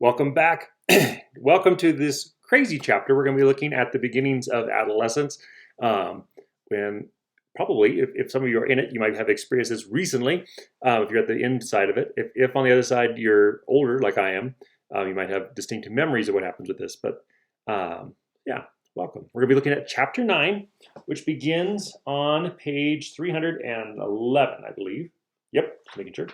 Welcome back. Welcome to this crazy chapter. We're going to be looking at the beginnings of adolescence. When probably, if some of you are in it, you might have experienced this recently. If you're at the inside of it, if on the other side you're older, like I am, you might have distinct memories of what happens with this. But yeah, welcome. We're going to be looking at chapter 9, which begins on page 311, I believe. Yep, just making sure.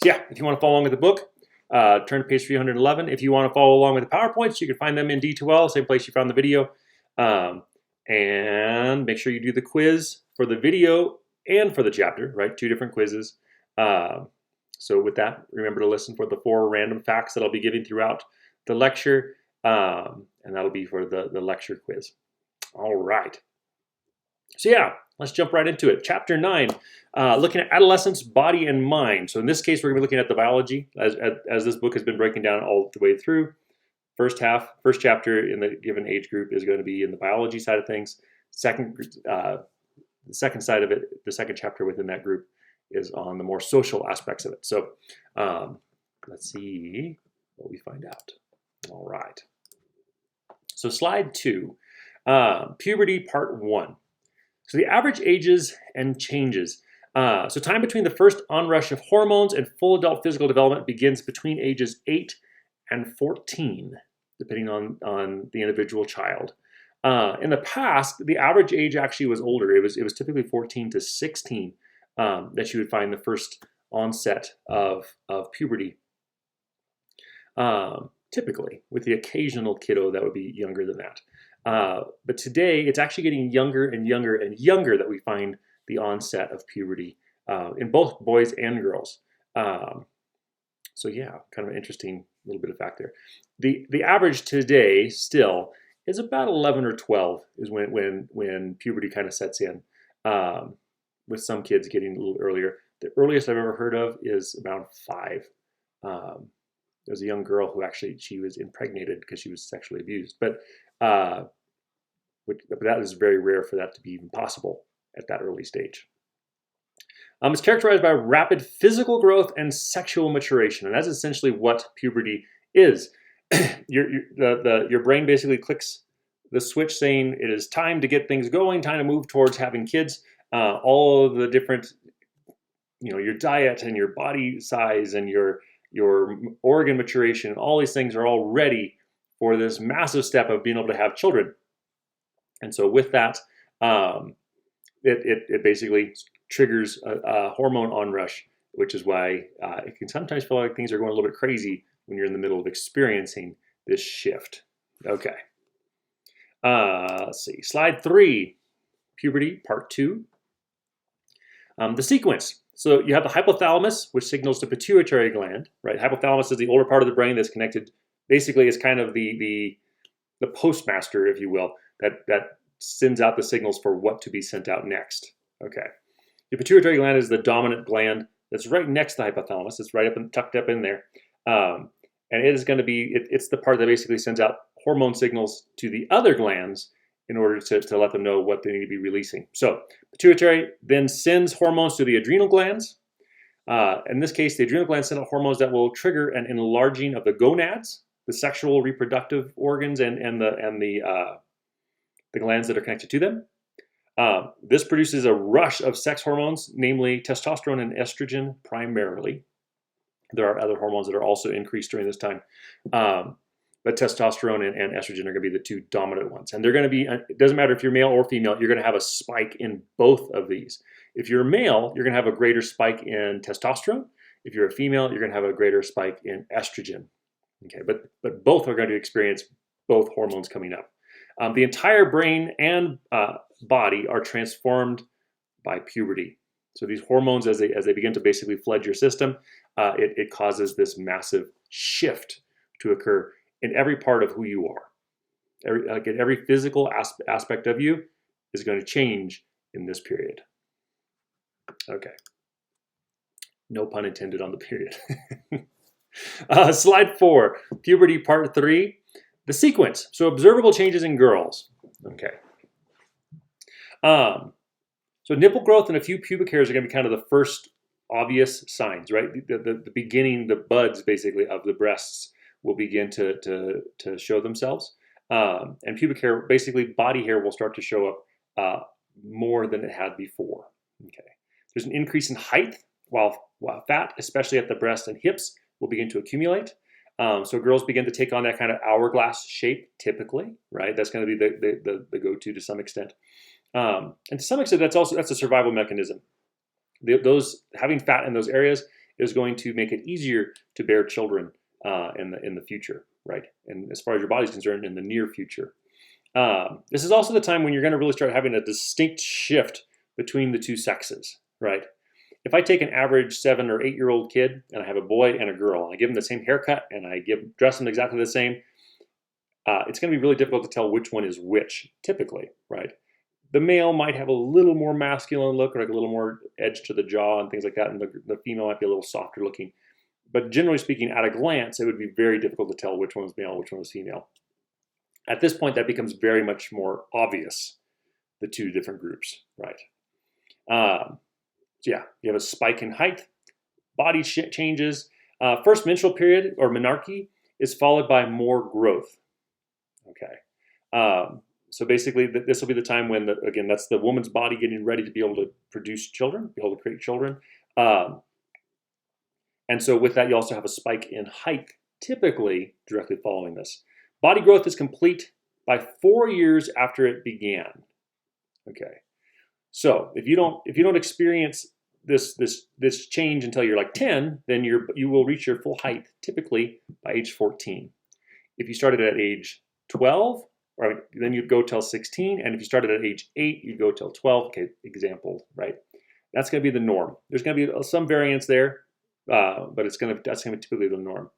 Yeah, if you want to follow along with the book, turn to page 311. If you want to follow along with the PowerPoints, you can find them in D2L, same place you found the video. And make sure you do the quiz for the video and for the chapter, right? 2 different quizzes. So with that, remember to listen for the 4 random facts that I'll be giving throughout the lecture. And that'll be for the lecture quiz. All right. So yeah, let's jump right into it. Chapter 9, looking at adolescence, body, and mind. So in this case, we're going to be looking at the biology, as this book has been breaking down all the way through. First chapter in the given age group is going to be in the biology side of things. The second side of it, the second chapter within that group, is on the more social aspects of it. So let's see what we find out. All right. So slide 2, puberty part 1. So the average ages and changes. So time between the first onrush of hormones and full adult physical development begins between ages 8 and 14, depending on the individual child. In the past, the average age actually was older. It was typically 14 to 16 that you would find the first onset of puberty. Typically, with the occasional kiddo that would be younger than that. But today, it's actually getting younger and younger and younger that we find the onset of puberty in both boys and girls. So yeah, kind of an interesting little bit of fact there. The average today still is about 11 or 12 is when puberty kind of sets in, with some kids getting a little earlier. The earliest I've ever heard of is around 5. There was a young girl who actually, she was impregnated because she was sexually abused. But that is very rare for that to be even possible at that early stage. It's characterized by rapid physical growth and sexual maturation, and that's essentially what puberty is. Your brain basically clicks the switch saying it is time to get things going, time to move towards having kids. All of the different, your diet and your body size and your organ maturation, all these things are all ready for this massive step of being able to have children. And so with that, it basically triggers a hormone onrush, which is why it can sometimes feel like things are going a little bit crazy when you're in the middle of experiencing this shift. Okay. Let's see. Slide 3, puberty, part 2. The sequence. So you have the hypothalamus, which signals the pituitary gland, right? Hypothalamus is the older part of the brain that's connected. Basically, it's kind of the postmaster, if you will, that sends out the signals for what to be sent out next. Okay. The pituitary gland is the dominant gland that's right next to the hypothalamus. It's right up and tucked up in there. And it is going to be, it's the part that basically sends out hormone signals to the other glands in order to let them know what they need to be releasing. So pituitary then sends hormones to the adrenal glands. In this case, the adrenal glands send out hormones that will trigger an enlarging of the gonads, the sexual reproductive organs, and the glands that are connected to them. This produces a rush of sex hormones, namely testosterone and estrogen primarily. There are other hormones that are also increased during this time. But testosterone and estrogen are going to be the 2 dominant ones. And they're going to be, it doesn't matter if you're male or female, you're going to have a spike in both of these. If you're male, you're going to have a greater spike in testosterone. If you're a female, you're going to have a greater spike in estrogen. Okay, but both are going to experience both hormones coming up. The entire brain and body are transformed by puberty. So these hormones, as they begin to basically flood your system, it causes this massive shift to occur in every part of who you are. Every physical aspect of you is going to change in this period. Okay. No pun intended on the period. Slide 4, puberty part 3, the sequence. So observable changes in girls. Okay. So nipple growth and a few pubic hairs are going to be kind of the first obvious signs, right? The beginning, the buds basically of the breasts will begin to show themselves. And pubic hair, basically body hair, will start to show up more than it had before. Okay. There's an increase in height, while fat, especially at the breast and hips, will begin to accumulate. So girls begin to take on that kind of hourglass shape, typically, right? That's going to be the go-to to some extent. And to some extent, that's a survival mechanism. Those having fat in those areas is going to make it easier to bear children in the future, right? And as far as your body's concerned, in the near future. This is also the time when you're going to really start having a distinct shift between the two sexes, right? If I take an average 7 or 8 year old kid and I have a boy and a girl, and I give them the same haircut and I dress them exactly the same, it's going to be really difficult to tell which one is which, typically, right? The male might have a little more masculine look, or like a little more edge to the jaw and things like that, and the female might be a little softer looking. But generally speaking, at a glance, it would be very difficult to tell which one was male, which one was female. At this point, that becomes very much more obvious, the two different groups, right? So yeah, you have a spike in height, body changes. First menstrual period, or menarche, is followed by more growth. Okay. So basically, this will be the time when, again, that's the woman's body getting ready to be able to produce children, be able to create children. And so with that, you also have a spike in height, typically directly following this. Body growth is complete by 4 years after it began. Okay. So if you don't experience this change until you're like 10, then you will reach your full height typically by age 14. If you started at age 12, or then you'd go till 16, and if you started at age 8, you'd go till 12. Okay, example, right? That's going to be the norm. There's going to be some variance there, but that's going to be typically the norm.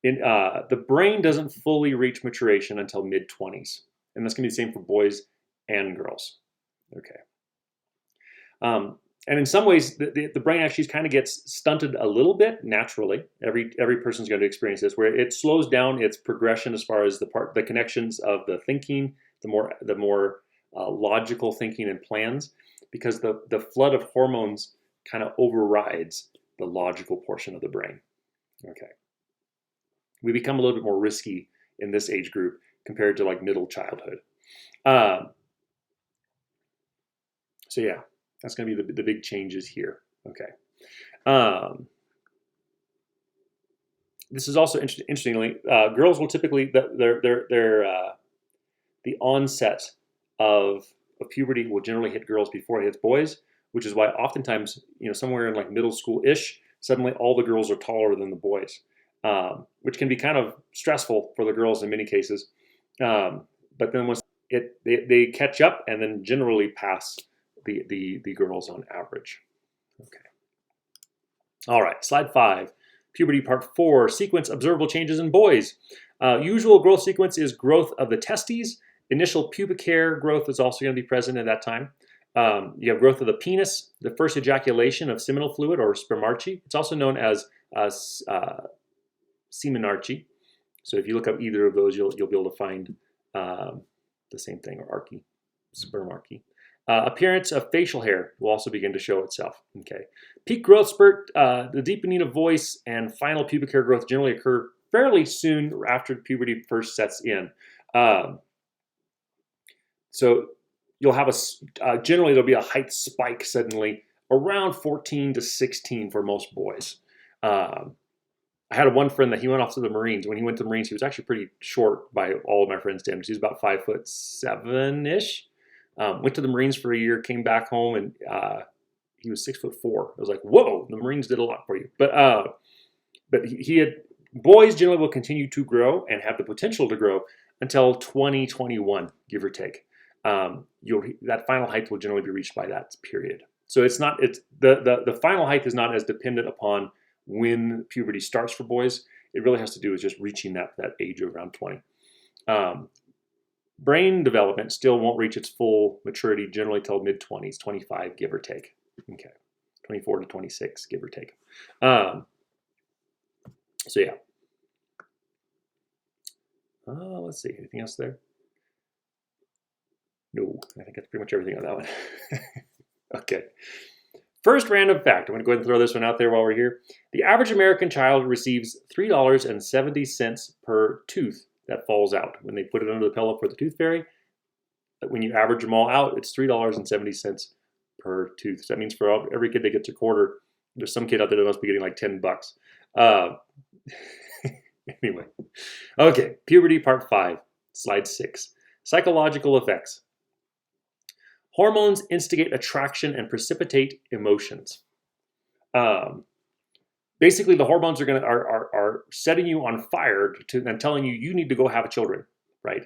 The brain doesn't fully reach maturation until mid-20s, and that's going to be the same for boys and girls. Okay. And in some ways, the brain actually kind of gets stunted a little bit naturally. Every person's going to experience this, where it slows down its progression as far as the connections of the thinking, the more logical thinking and plans, because the flood of hormones kind of overrides the logical portion of the brain. Okay. We become a little bit more risky in this age group compared to like middle childhood. So yeah. That's going to be the big changes here. Okay. This is also interestingly, girls will typically the onset of puberty will generally hit girls before it hits boys, which is why oftentimes, somewhere in like middle school-ish, suddenly all the girls are taller than the boys, which can be kind of stressful for the girls in many cases. But then once they catch up and then generally pass the girls on average. Okay. All right, slide 5, puberty part 4, sequence observable changes in boys. Usual growth sequence is growth of the testes. Initial pubic hair growth is also going to be present at that time. You have growth of the penis, the first ejaculation of seminal fluid or spermarchy. It's also known as seminarchy. So if you look up either of those, you'll be able to find the same thing, or archy, spermarchy. Appearance of facial hair will also begin to show itself. Okay. Peak growth spurt, the deepening of voice, and final pubic hair growth generally occur fairly soon after puberty first sets in. So you'll have generally there'll be a height spike suddenly around 14 to 16 for most boys. I had one friend that he went off to the Marines. When he went to the Marines, he was actually pretty short by all of my friends' standards. He was about 5'7"-ish. Went to the Marines for a year, came back home, and he was 6'4". I was like, whoa, the Marines did a lot for you. But boys generally will continue to grow and have the potential to grow until 2021, give or take. That final height will generally be reached by that period. So the final height is not as dependent upon when puberty starts for boys. It really has to do with just reaching that age of around 20. Brain development still won't reach its full maturity generally till mid-20s, 25, give or take. Okay, 24 to 26, give or take. So yeah. Let's see, anything else there? No, I think that's pretty much everything on that one. Okay. First random fact, I'm going to go ahead and throw this one out there while we're here. The average American child receives $3.70 per tooth that falls out when they put it under the pillow for the tooth fairy. When you average them all out, it's $3.70 per tooth. So that means for every kid that gets a quarter, there's some kid out there that must be getting like $10. Anyway, okay, puberty part 5, slide 6. Psychological effects. Hormones instigate attraction and precipitate emotions. Basically, the hormones are setting you on fire and telling you need to go have children, right?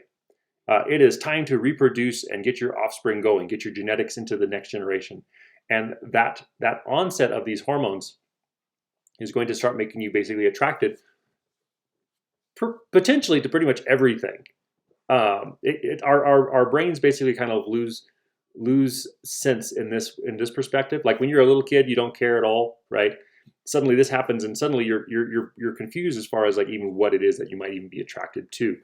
It is time to reproduce and get your offspring going, get your genetics into the next generation. And that onset of these hormones is going to start making you basically attracted potentially to pretty much everything. Our brains basically kind of lose sense in this perspective. Like when you're a little kid, you don't care at all, right? Suddenly this happens, and suddenly you're confused as far as like even what it is that you might even be attracted to.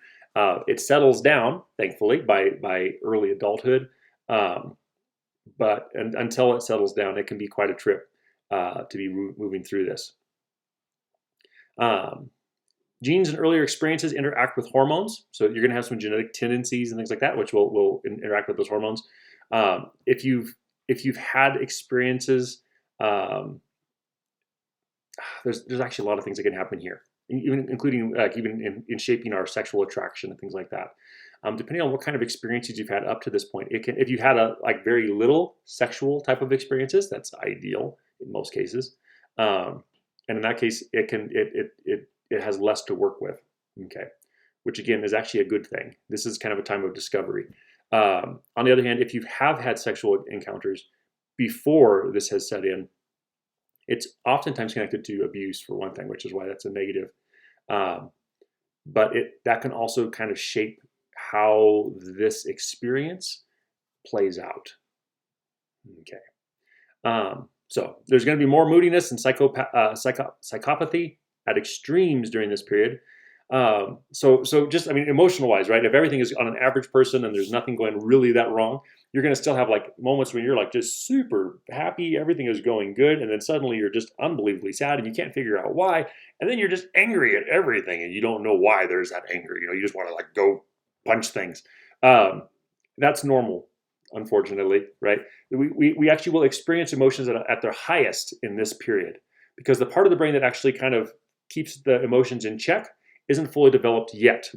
It settles down, thankfully, by early adulthood, but until it settles down, it can be quite a trip to be moving through this. Genes and earlier experiences interact with hormones, so you're going to have some genetic tendencies and things like that, which will interact with those hormones. If you've had experiences, there's actually a lot of things that can happen here, including even in shaping our sexual attraction and things like that. Depending on what kind of experiences you've had up to this point, if you had like very little sexual type of experiences, that's ideal in most cases. And in that case, it has less to work with. Okay, which again is actually a good thing. This is kind of a time of discovery. On the other hand, if you have had sexual encounters before this has set in, it's oftentimes connected to abuse for one thing, which is why that's a negative. But that can also kind of shape how this experience plays out. Okay. So there's going to be more moodiness and psychopathy at extremes during this period. So just, I mean, emotional wise, right? If everything is on an average person and there's nothing going really that wrong, you're going to still have like moments when you're like just super happy, everything is going good, and then suddenly you're just unbelievably sad and you can't figure out why, and then you're just angry at everything and you don't know why there's that anger. You just want to like go punch things. That's normal, unfortunately, right? We actually will experience emotions at their highest in this period because the part of the brain that actually kind of keeps the emotions in check isn't fully developed yet.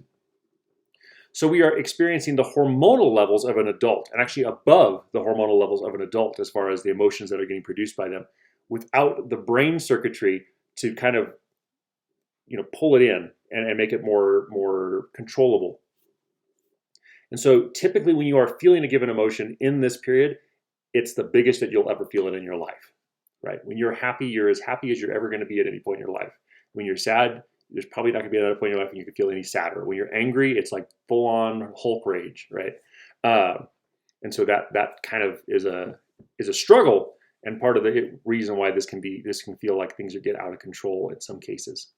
So we are experiencing the hormonal levels of an adult, and actually above the hormonal levels of an adult as far as the emotions that are getting produced by them, without the brain circuitry to kind of, pull it in and make it more controllable. And so typically when you are feeling a given emotion in this period, it's the biggest that you'll ever feel it in your life, right? When you're happy, you're as happy as you're ever going to be at any point in your life. When you're sad, there's probably not going to be another point in your life when you can feel any sadder. When you're angry, it's like full-on Hulk rage, right? And so that kind of is a struggle, and part of the reason why this can feel like things get out of control in some cases.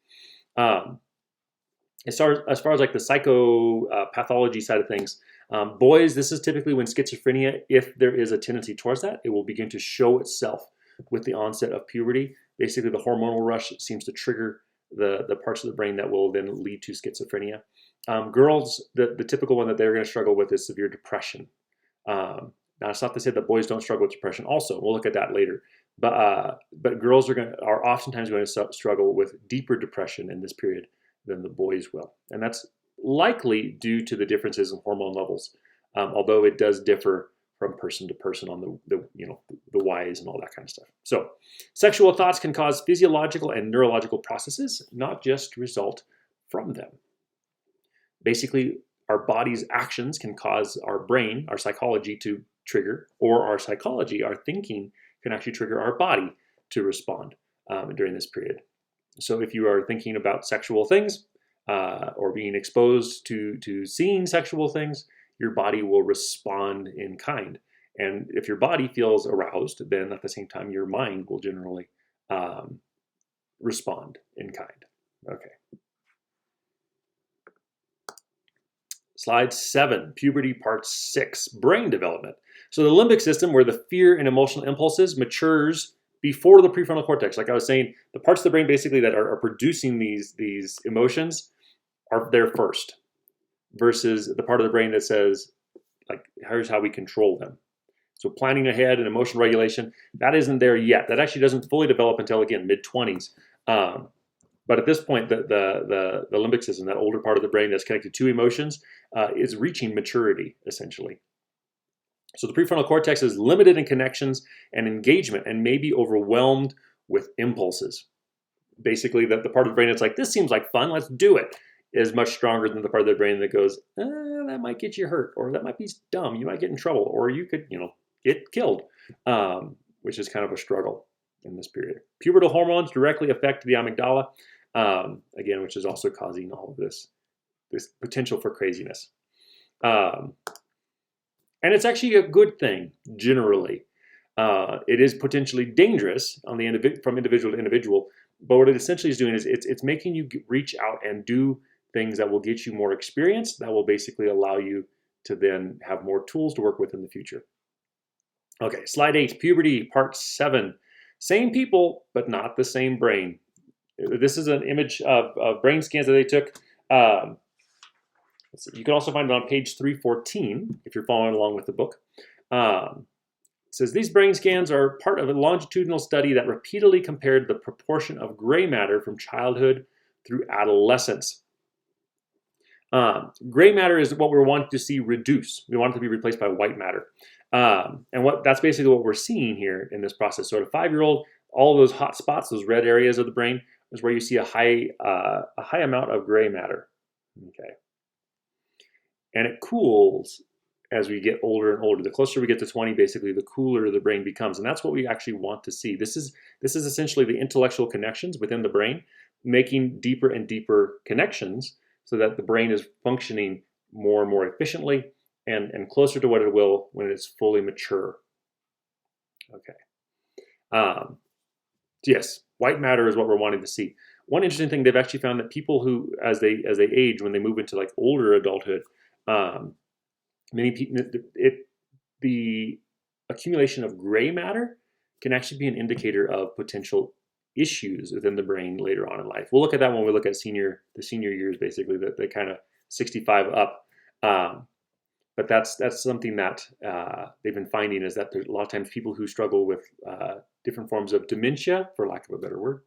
As far as like the psychopathology side of things, boys, this is typically when schizophrenia, if there is a tendency towards that, it will begin to show itself with the onset of puberty. Basically, the hormonal rush seems to trigger the parts of the brain that will then lead to schizophrenia. Girls, the typical one that they're going to struggle with is severe depression. Now, it's not to say that boys don't struggle with depression also. We'll look at that later. But girls are oftentimes going to struggle with deeper depression in this period than the boys will. And that's likely due to the differences in hormone levels, although it does differ from person to person on the whys and all that kind of stuff. So sexual thoughts can cause physiological and neurological processes, not just result from them. Basically, our body's actions can cause our brain, our psychology to trigger, or our psychology, our thinking, can actually trigger our body to respond during this period. So if you are thinking about sexual things or being exposed to seeing sexual things, your body will respond in kind. And if your body feels aroused, then at the same time, your mind will generally respond in kind. Okay. Slide 7, puberty part 6, brain development. So the limbic system, where the fear and emotional impulses matures before the prefrontal cortex. Like I was saying, the parts of the brain basically that are producing these emotions are there first, versus the part of the brain that says, like, here's how we control them. So planning ahead and emotional regulation, that isn't there yet. That actually doesn't fully develop until, again, mid-20s. But at this point, the limbic system, that older part of the brain that's connected to emotions, is reaching maturity, essentially. So the prefrontal cortex is limited in connections and engagement and may be overwhelmed with impulses. Basically, the part of the brain that's like, this seems like fun, let's do it, is much stronger than the part of the brain that goes, that might get you hurt, or that might be dumb, you might get in trouble, or you could, get killed, which is kind of a struggle in this period. Pubertal hormones directly affect the amygdala, again, which is also causing all of this potential for craziness. And it's actually a good thing, generally. It is potentially dangerous on from individual to individual, but what it essentially is doing is it's making you reach out and do things that will get you more experience, that will basically allow you to then have more tools to work with in the future. Okay, slide 8, puberty, part 7. Same people, but not the same brain. This is an image of brain scans that they took. You can also find it on page 314 if you're following along with the book. It says these brain scans are part of a longitudinal study that repeatedly compared the proportion of gray matter from childhood through adolescence. Gray matter is what we're wanting to see reduce. We want it to be replaced by white matter. And that's basically what we're seeing here in this process. So at a 5-year-old, all those hot spots, those red areas of the brain, is where you see a high amount of gray matter. Okay. And it cools as we get older and older. The closer we get to 20, basically, the cooler the brain becomes. And that's what we actually want to see. This is essentially the intellectual connections within the brain, making deeper and deeper connections so that the brain is functioning more and more efficiently and closer to what it will when it's fully mature. Okay. Yes, white matter is what we're wanting to see. One interesting thing, they've actually found that people who, as they age, when they move into like older adulthood, many people, the accumulation of gray matter can actually be an indicator of potential issues within the brain later on in life. We'll look at that when we look at the senior years, basically, the kind of 65 up. But that's something that they've been finding, is that there's a lot of times people who struggle with different forms of dementia, for lack of a better word,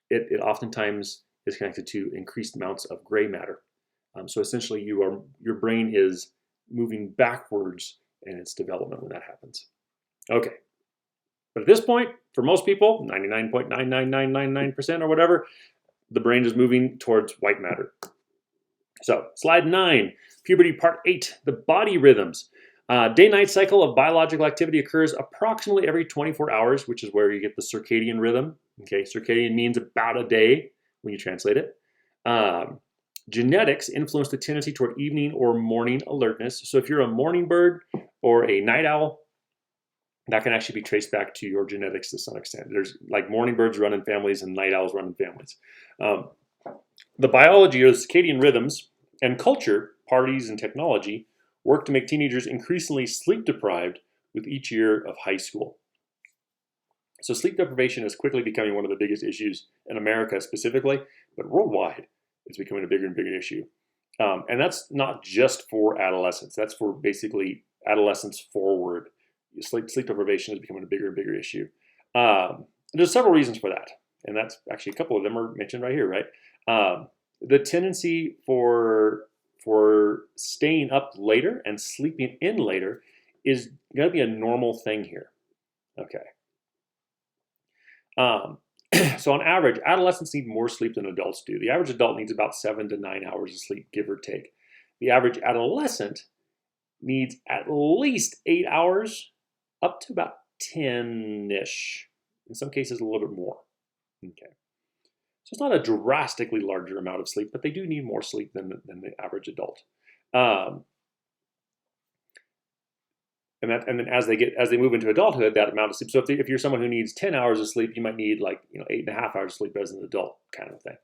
it oftentimes is connected to increased amounts of gray matter. So essentially, your brain is moving backwards in its development when that happens. Okay. But at this point, for most people, 99.99999% or whatever, the brain is moving towards white matter. So, slide 9, puberty part 8, the body rhythms. Day-night cycle of biological activity occurs approximately every 24 hours, which is where you get the circadian rhythm. Okay, circadian means about a day when you translate it. Genetics influence the tendency toward evening or morning alertness. So if you're a morning bird or a night owl, that can actually be traced back to your genetics to some extent. There's like morning birds run in families and night owls run in families. The biology or the circadian rhythms and culture, parties, and technology work to make teenagers increasingly sleep deprived with each year of high school. So sleep deprivation is quickly becoming one of the biggest issues in America specifically, but worldwide it's becoming a bigger and bigger issue. And that's not just for adolescents. That's for basically adolescence forward. Sleep deprivation is becoming a bigger and bigger issue. There's several reasons for that. And that's actually, a couple of them are mentioned right here, right? The tendency for staying up later and sleeping in later is going to be a normal thing here. Okay. So on average, adolescents need more sleep than adults do. The average adult needs about 7 to 9 hours of sleep, give or take. The average adolescent needs at least 8 hours, up to about 10-ish. In some cases, a little bit more. Okay. So it's not a drastically larger amount of sleep, but they do need more sleep than the average adult. And then as they move into adulthood, that amount of sleep. So if you're someone who needs 10 hours of sleep, you might need 8.5 hours of sleep as an adult, kind of thing.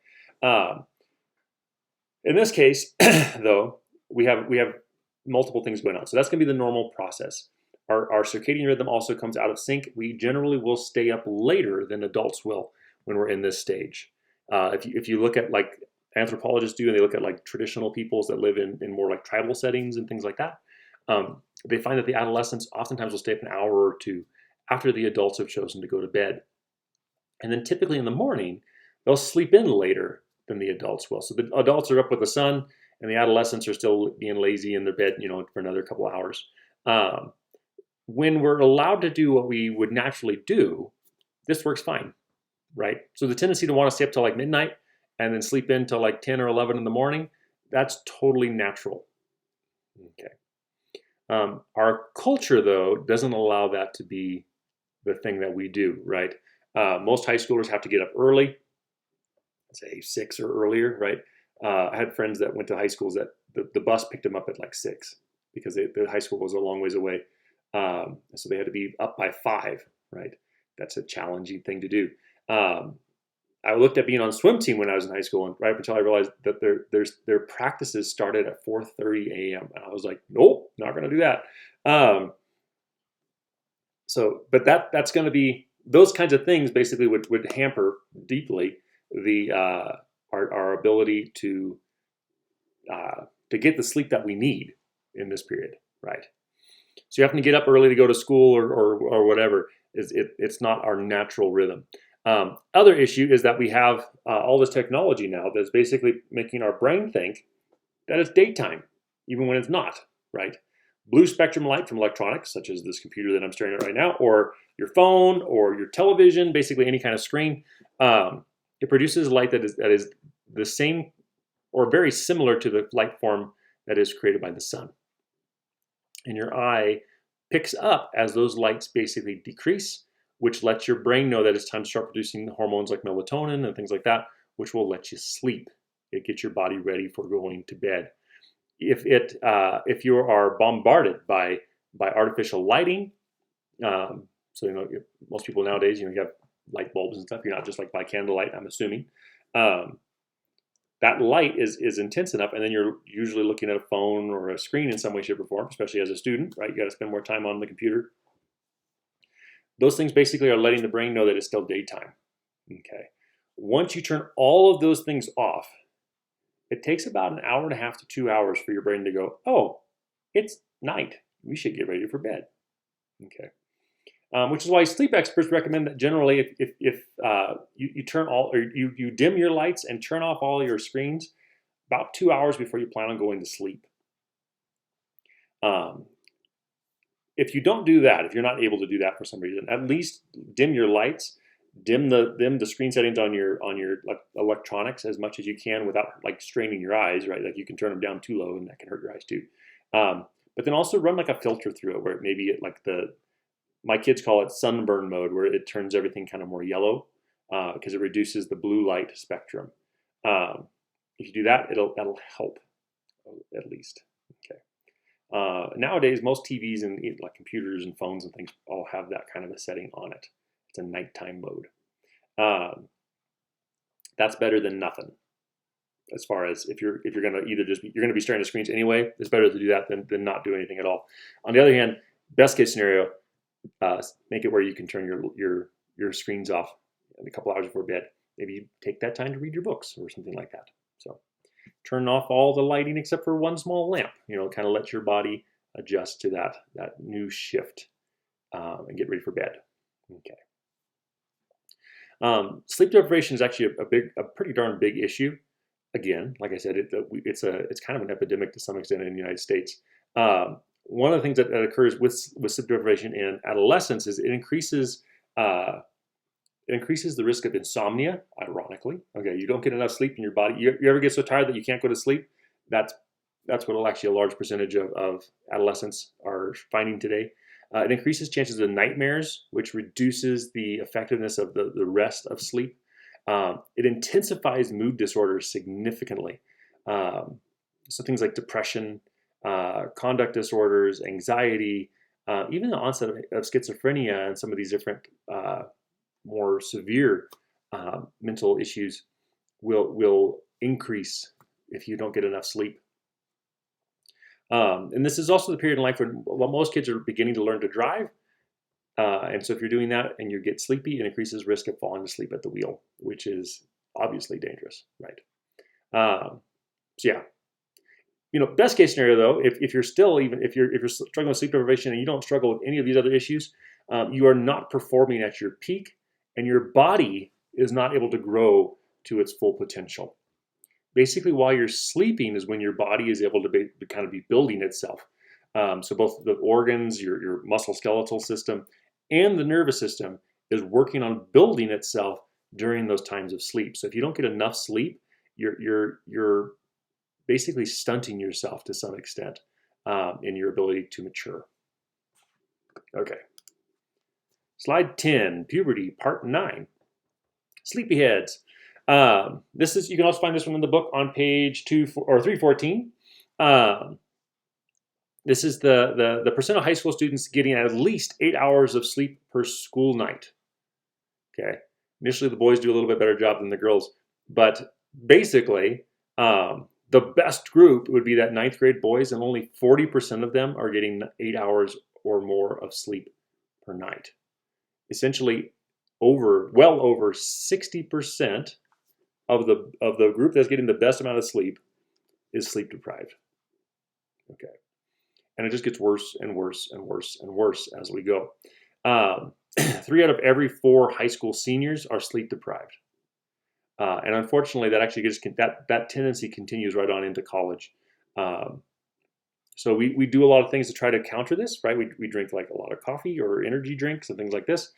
In this case, though, we have multiple things going on. So that's going to be the normal process. our circadian rhythm also comes out of sync. We generally will stay up later than adults will when we're in this stage. If you look at like anthropologists do, and they look at like traditional peoples that live in more like tribal settings and things like that, they find that the adolescents oftentimes will stay up an hour or two after the adults have chosen to go to bed. And then typically in the morning, they'll sleep in later than the adults will. So the adults are up with the sun, and the adolescents are still being lazy in their bed, for another couple of hours. When we're allowed to do what we would naturally do, this works fine, right? So the tendency to want to stay up till like midnight and then sleep in till like 10 or 11 in the morning, that's totally natural. Okay. Our culture, though, doesn't allow that to be the thing that we do, right? Most high schoolers have to get up early, say 6 or earlier, right? I had friends that went to high schools that the bus picked them up at like 6 because the high school was a long ways away. So they had to be up by 5, right? That's a challenging thing to do. I looked at being on swim team when I was in high school, and right up until I realized that their practices started at 4:30 a.m. And I was like, nope, not going to do that. But that's going to be, those kinds of things basically would hamper deeply our ability to get the sleep that we need in this period, right? So you have to get up early to go to school or whatever. It's not our natural rhythm. Other issue is that we have all this technology now that's basically making our brain think that it's daytime, even when it's not, right? Blue spectrum light from electronics, such as this computer that I'm staring at right now, or your phone or your television, basically any kind of screen, it produces light that is the same or very similar to the light form that is created by the sun. And your eye picks up as those lights basically decrease, which lets your brain know that it's time to start producing hormones like melatonin and things like that, which will let you sleep. It gets your body ready for going to bed. If you are bombarded by artificial lighting, so most people nowadays, you have light bulbs and stuff. You're not just like by candlelight, I'm assuming. That light is intense enough, and then you're usually looking at a phone or a screen in some way, shape, or form, especially as a student, right? You got to spend more time on the computer. Those things basically are letting the brain know that it's still daytime. Okay. Once you turn all of those things off, it takes about an hour and a half to 2 hours for your brain to go, oh, it's night. We should get ready for bed. Okay. Which is why sleep experts recommend that generally if you turn all, or you dim your lights and turn off all your screens about 2 hours before you plan on going to sleep. If you don't do that, if you're not able to do that for some reason, at least dim your lights, dim the screen settings on your electronics as much as you can without like straining your eyes, right? Like you can turn them down too low and that can hurt your eyes too. But then also run like a filter through it where maybe my kids call it sunburn mode, where it turns everything kind of more yellow because it reduces the blue light spectrum. If you do that, that'll help at least. Okay. Nowadays, most TVs and like computers and phones and things all have that kind of a setting on it. It's a nighttime mode. That's better than nothing. As far as if you're going to either you're going to be staring at screens anyway, it's better to do that than not do anything at all. On the other hand, best case scenario, make it where you can turn your screens off a couple hours before bed. Maybe you take that time to read your books or something like that. So turn off all the lighting except for one small lamp. Kind of let your body adjust to that new shift and get ready for bed. Okay. Sleep deprivation is actually a pretty darn big issue. Again, like I said, it's kind of an epidemic to some extent in the United States. One of the things that occurs with sleep deprivation in adolescence is it increases the risk of insomnia, ironically. Okay, you don't get enough sleep in your body. You ever get so tired that you can't go to sleep? That's what actually a large percentage of adolescents are finding today. It increases chances of nightmares, which reduces the effectiveness of the rest of sleep. It intensifies mood disorders significantly. So things like depression, conduct disorders, anxiety, even the onset of schizophrenia and some of these different more severe mental issues will increase if you don't get enough sleep. And this is also the period in life when most kids are beginning to learn to drive. And so if you're doing that and you get sleepy, it increases risk of falling asleep at the wheel, which is obviously dangerous, right? So yeah, best case scenario though, if you're still if you're struggling with sleep deprivation and you don't struggle with any of these other issues, you are not performing at your peak, and your body is not able to grow to its full potential. Basically, while you're sleeping is when your body is able to kind of be building itself. So both the organs, your muscle skeletal system, and the nervous system is working on building itself during those times of sleep. So if you don't get enough sleep, you're basically stunting yourself to some extent in your ability to mature. Okay. Slide 10, puberty, part 9. Sleepyheads. You can also find this one in the book on page 314. This is the percent of high school students getting at least 8 hours of sleep per school night. Okay. Initially, the boys do a little bit better job than the girls, but basically, the best group would be that 9th grade boys, and only 40% of them are getting 8 hours or more of sleep per night. Essentially, well over 60% of the group that's getting the best amount of sleep is sleep deprived. Okay, and it just gets worse and worse and worse and worse as we go. 3 out of every 4 high school seniors are sleep deprived. And unfortunately, that actually that tendency continues right on into college. So we do a lot of things to try to counter this, right? We drink like a lot of coffee or energy drinks and things like this,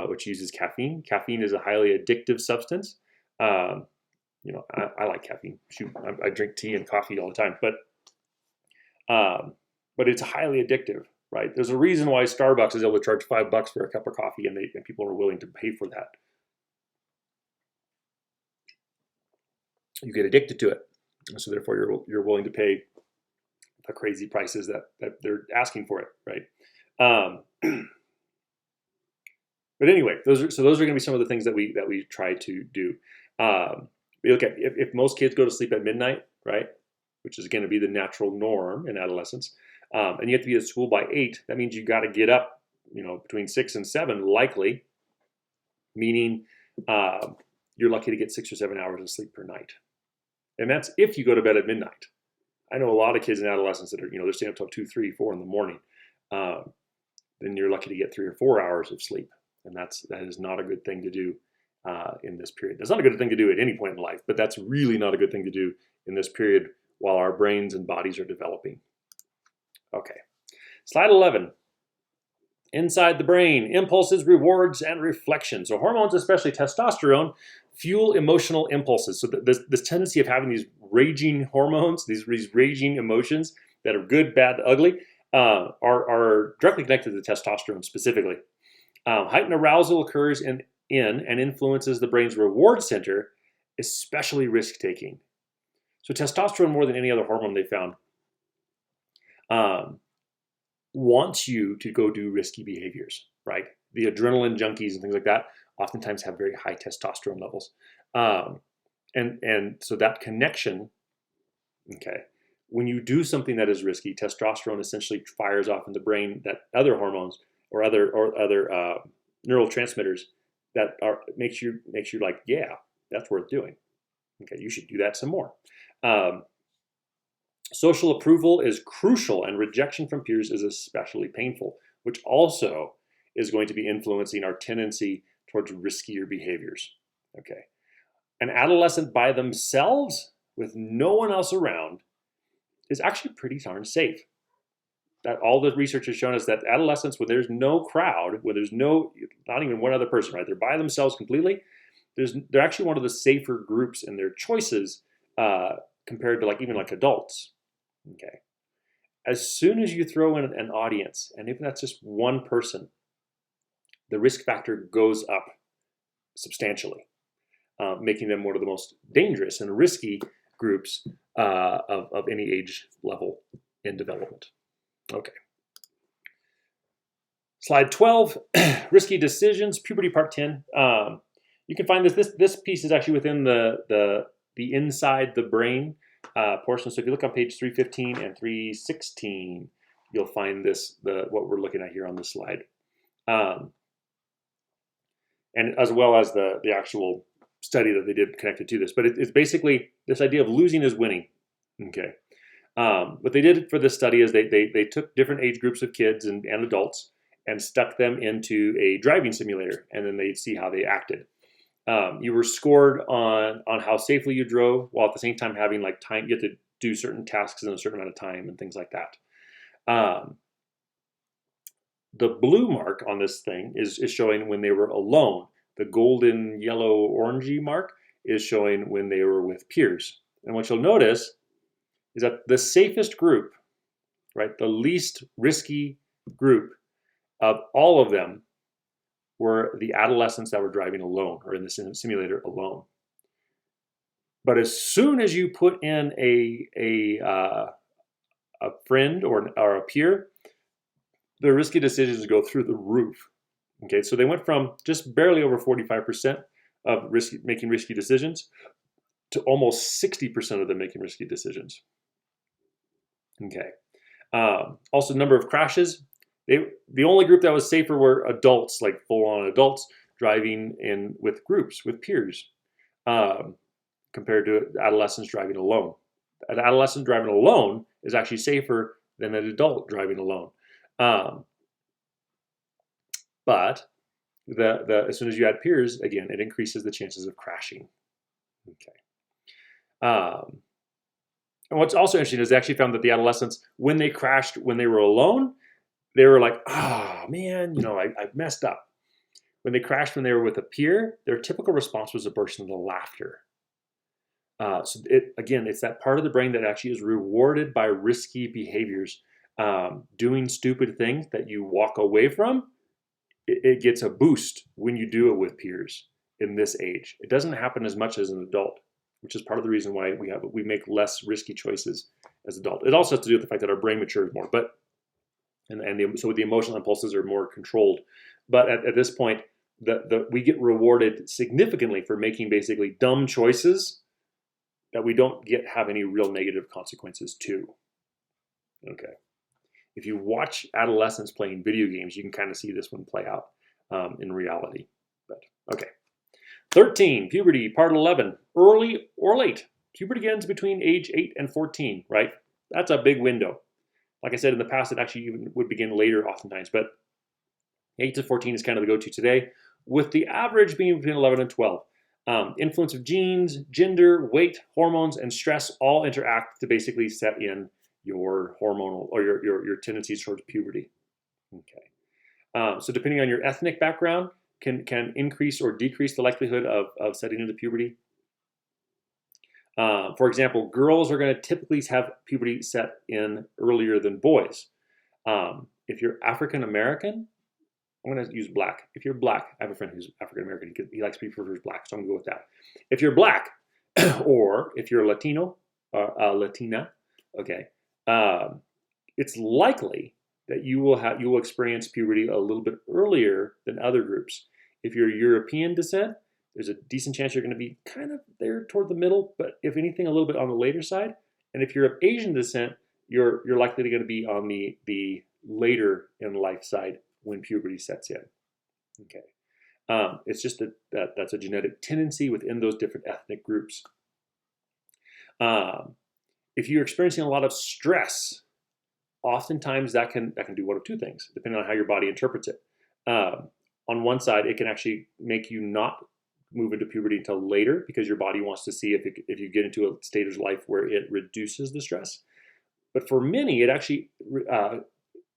which uses caffeine. Caffeine is a highly addictive substance. I like caffeine. Shoot, I drink tea and coffee all the time, but it's highly addictive, right? There's a reason why Starbucks is able to charge $5 for a cup of coffee, and people are willing to pay for that. You get addicted to it, so therefore you're willing to pay the crazy prices that they're asking for it, right? But anyway, those are going to be some of the things that we try to do. We look at if most kids go to sleep at midnight, right, which is going to be the natural norm in adolescence, and you have to be at school by 8. That means you got to get up, between 6 and 7, likely, meaning you're lucky to get 6 or 7 hours of sleep per night. And that's if you go to bed at midnight. I know a lot of kids in adolescence that are, they're staying up till 2, 3, 4 in the morning. Then you're lucky to get 3 or 4 hours of sleep. And that is not a good thing to do in this period. That's not a good thing to do at any point in life, but that's really not a good thing to do in this period while our brains and bodies are developing. Okay. Slide 11. Inside the brain, impulses, rewards, and reflections. So hormones, especially testosterone, fuel emotional impulses. So this tendency of having these raging hormones, these raging emotions that are good, bad, ugly, are directly connected to testosterone specifically. Heightened arousal occurs in and influences the brain's reward center, especially risk-taking. So testosterone, more than any other hormone they found, wants you to go do risky behaviors, right? The adrenaline junkies and things like that oftentimes have very high testosterone levels. And so that connection, okay, when you do something that is risky, testosterone essentially fires off in the brain that other hormones or other neurotransmitters that makes you like, yeah, that's worth doing. Okay, you should do that some more. Social approval is crucial, and rejection from peers is especially painful, which also is going to be influencing our tendency towards riskier behaviors. Okay, an adolescent by themselves with no one else around is actually pretty darn safe. That all the research has shown us that adolescents, when there's no crowd, when there's not even one other person, right? They're by themselves completely. They're actually one of the safer groups in their choices compared to even adults. Okay. As soon as you throw in an audience, and even that's just one person, the risk factor goes up substantially, making them one of the most dangerous and risky groups of any age level in development. Okay. Slide 12, risky decisions, puberty part 10. You can find this piece is actually within the inside the brain portion. So if you look on page 315 and 316, you'll find what we're looking at here on this slide. And as well as the actual study that they did connected to this. But it's basically this idea of losing is winning. Okay. What they did for this study is they took different age groups of kids and adults and stuck them into a driving simulator, and then they'd see how they acted. You were scored on how safely you drove, while at the same time having like time. You have to do certain tasks in a certain amount of time and things like that. The blue mark on this thing is showing when they were alone. The golden, yellow, orangey mark is showing when they were with peers. And what you'll notice is that the safest group, right, the least risky group of all of them were the adolescents that were driving alone or in the simulator alone. But as soon as you put in a friend or a peer, the risky decisions go through the roof. Okay, so they went from just barely over 45% of making risky decisions to almost 60% of them making risky decisions. Okay. Also, number of crashes. The only group that was safer were adults, like full-on adults driving in with groups, with peers, compared to adolescents driving alone. An adolescent driving alone is actually safer than an adult driving alone. But as soon as you add peers, again, it increases the chances of crashing. Okay. And what's also interesting is they actually found that the adolescents, when they crashed when they were alone, they were like, oh man, I messed up. When they crashed when they were with a peer, their typical response was a burst into laughter. So it's that part of the brain that actually is rewarded by risky behaviors. Doing stupid things that you walk away from, it gets a boost when you do it with peers in this age. It doesn't happen as much as an adult, which is part of the reason why we make less risky choices as adults. It also has to do with the fact that our brain matures more, so the emotional impulses are more controlled. But at this point, we get rewarded significantly for making basically dumb choices that we don't have any real negative consequences to. Okay. If you watch adolescents playing video games, you can kind of see this one play out in reality. But okay. 13, puberty, part 11, early or late. Puberty begins between age 8 and 14, right? That's a big window. Like I said, in the past, it actually even would begin later oftentimes, but 8 to 14 is kind of the go-to today, with the average being between 11 and 12. Influence of genes, gender, weight, hormones, and stress all interact to basically set in your hormonal or your tendencies towards puberty. Okay. So depending on your ethnic background, can increase or decrease the likelihood of setting into puberty. For example, girls are going to typically have puberty set in earlier than boys. If you're African American, I'm going to use black. If you're black, I have a friend who's African American. He likes to prefers black, so I'm going to go with that. If you're black, or if you're Latino, Latina, okay, it's likely that you will experience puberty a little bit earlier than other groups. If you're European descent, there's a decent chance you're going to be kind of there toward the middle, but if anything, a little bit on the later side. And if you're of Asian descent, you're likely going to be on the later in life side when puberty sets in. Okay, it's just that's a genetic tendency within those different ethnic groups. If you're experiencing a lot of stress, oftentimes that can do one of two things, depending on how your body interprets it. On one side, it can actually make you not move into puberty until later because your body wants to see if you get into a state of life where it reduces the stress. But for many, it actually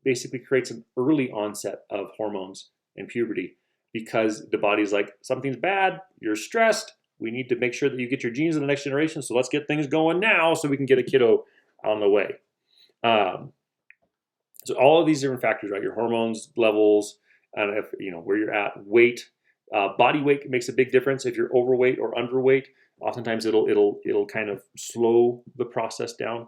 basically creates an early onset of hormones and puberty because the body's like, something's bad, you're stressed, we need to make sure that you get your genes in the next generation, so let's get things going now so we can get a kiddo on the way. So all of these different factors, right? Your hormones levels, and if where you're at, weight, body weight makes a big difference. If you're overweight or underweight, oftentimes it'll kind of slow the process down.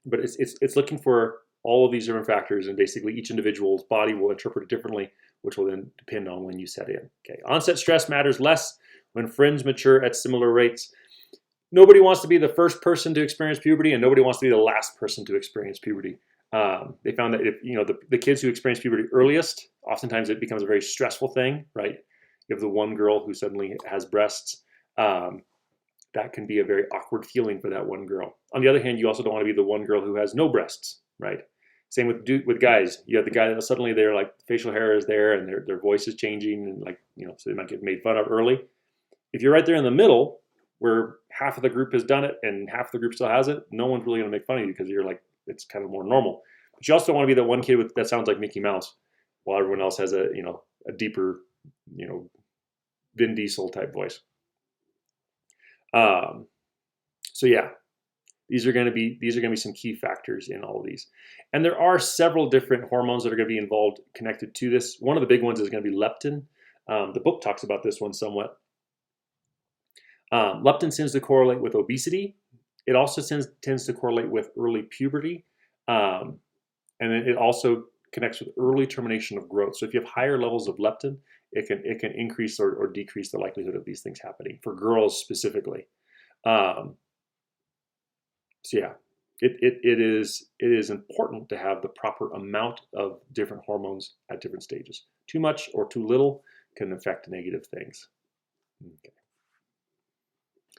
But it's looking for all of these different factors, and basically each individual's body will interpret it differently, which will then depend on when you set in. Okay, onset stress matters less when friends mature at similar rates. nobody wants to be the first person to experience puberty, and nobody wants to be the last person to experience puberty. They found that if the kids who experience puberty earliest, oftentimes it becomes a very stressful thing, right? You have the one girl who suddenly has breasts. That can be a very awkward feeling for that one girl. On the other hand, you also don't want to be the one girl who has no breasts, right? Same with guys. You have the guy that suddenly their like facial hair is there and their voice is changing, and like so they might get made fun of early. If you're right there in the middle, where half of the group has done it and half of the group still hasn't, no one's really going to make fun of you because you're like, it's kind of more normal. But you also don't want to be that one kid that sounds like Mickey Mouse, while everyone else has a deeper, Vin Diesel type voice. So yeah, these are going to be some key factors in all of these, and there are several different hormones that are going to be involved connected to this. One of the big ones is going to be leptin. The book talks about this one somewhat. Leptin tends to correlate with obesity. It also tends to correlate with early puberty, and then it also connects with early termination of growth. So if you have higher levels of leptin, it can increase or decrease the likelihood of these things happening for girls specifically. So yeah, it is important to have the proper amount of different hormones at different stages. Too much or too little can affect negative things. Okay.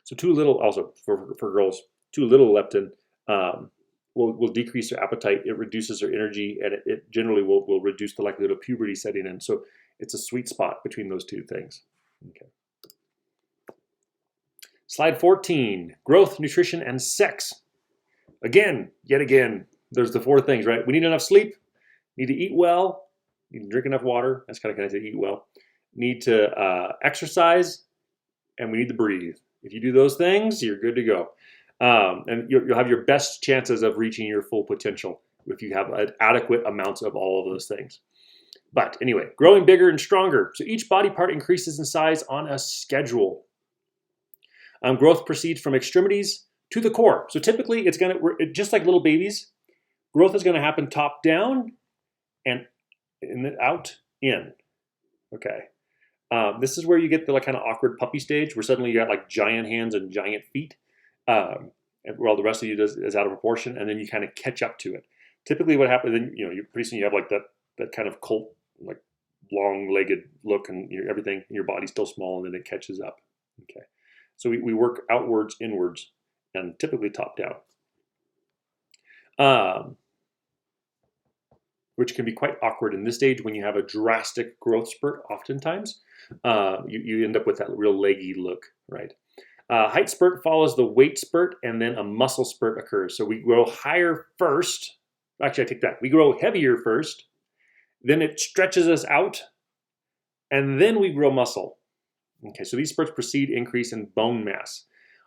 So too little also for girls, too little leptin will decrease their appetite. It reduces their energy, and it generally will reduce the likelihood of puberty setting in. So it's a sweet spot between those two things. Okay. Slide 14, growth, nutrition, and sex. Yet again, there's the four things, right? We need enough sleep, need to eat well, need to drink enough water. That's kind of connected to eat well. Need to exercise, and we need to breathe. If you do those things, you're good to go. And you'll have your best chances of reaching your full potential if you have adequate amounts of all of those things. But anyway, growing bigger and stronger. So each body part increases in size on a schedule. Growth proceeds from extremities to the core. So typically it's just like little babies, growth is going to happen top down and out in. Okay. This is where you get the kind of awkward puppy stage where suddenly you got like giant hands and giant feet, while the rest of you is out of proportion, and then you kind of catch up to it. Typically what happens, then pretty soon you have like that kind of colt, like long-legged look, and everything in your body's still small, and then it catches up. Okay. So we work outwards, inwards, and typically top down, which can be quite awkward in this stage when you have a drastic growth spurt. Oftentimes, you end up with that real leggy look, right? Height spurt follows the weight spurt, and then a muscle spurt occurs. So we grow higher first. Actually, I take that. We grow heavier first, then it stretches us out, and then we grow muscle. Okay, so these spurts precede increase in bone mass.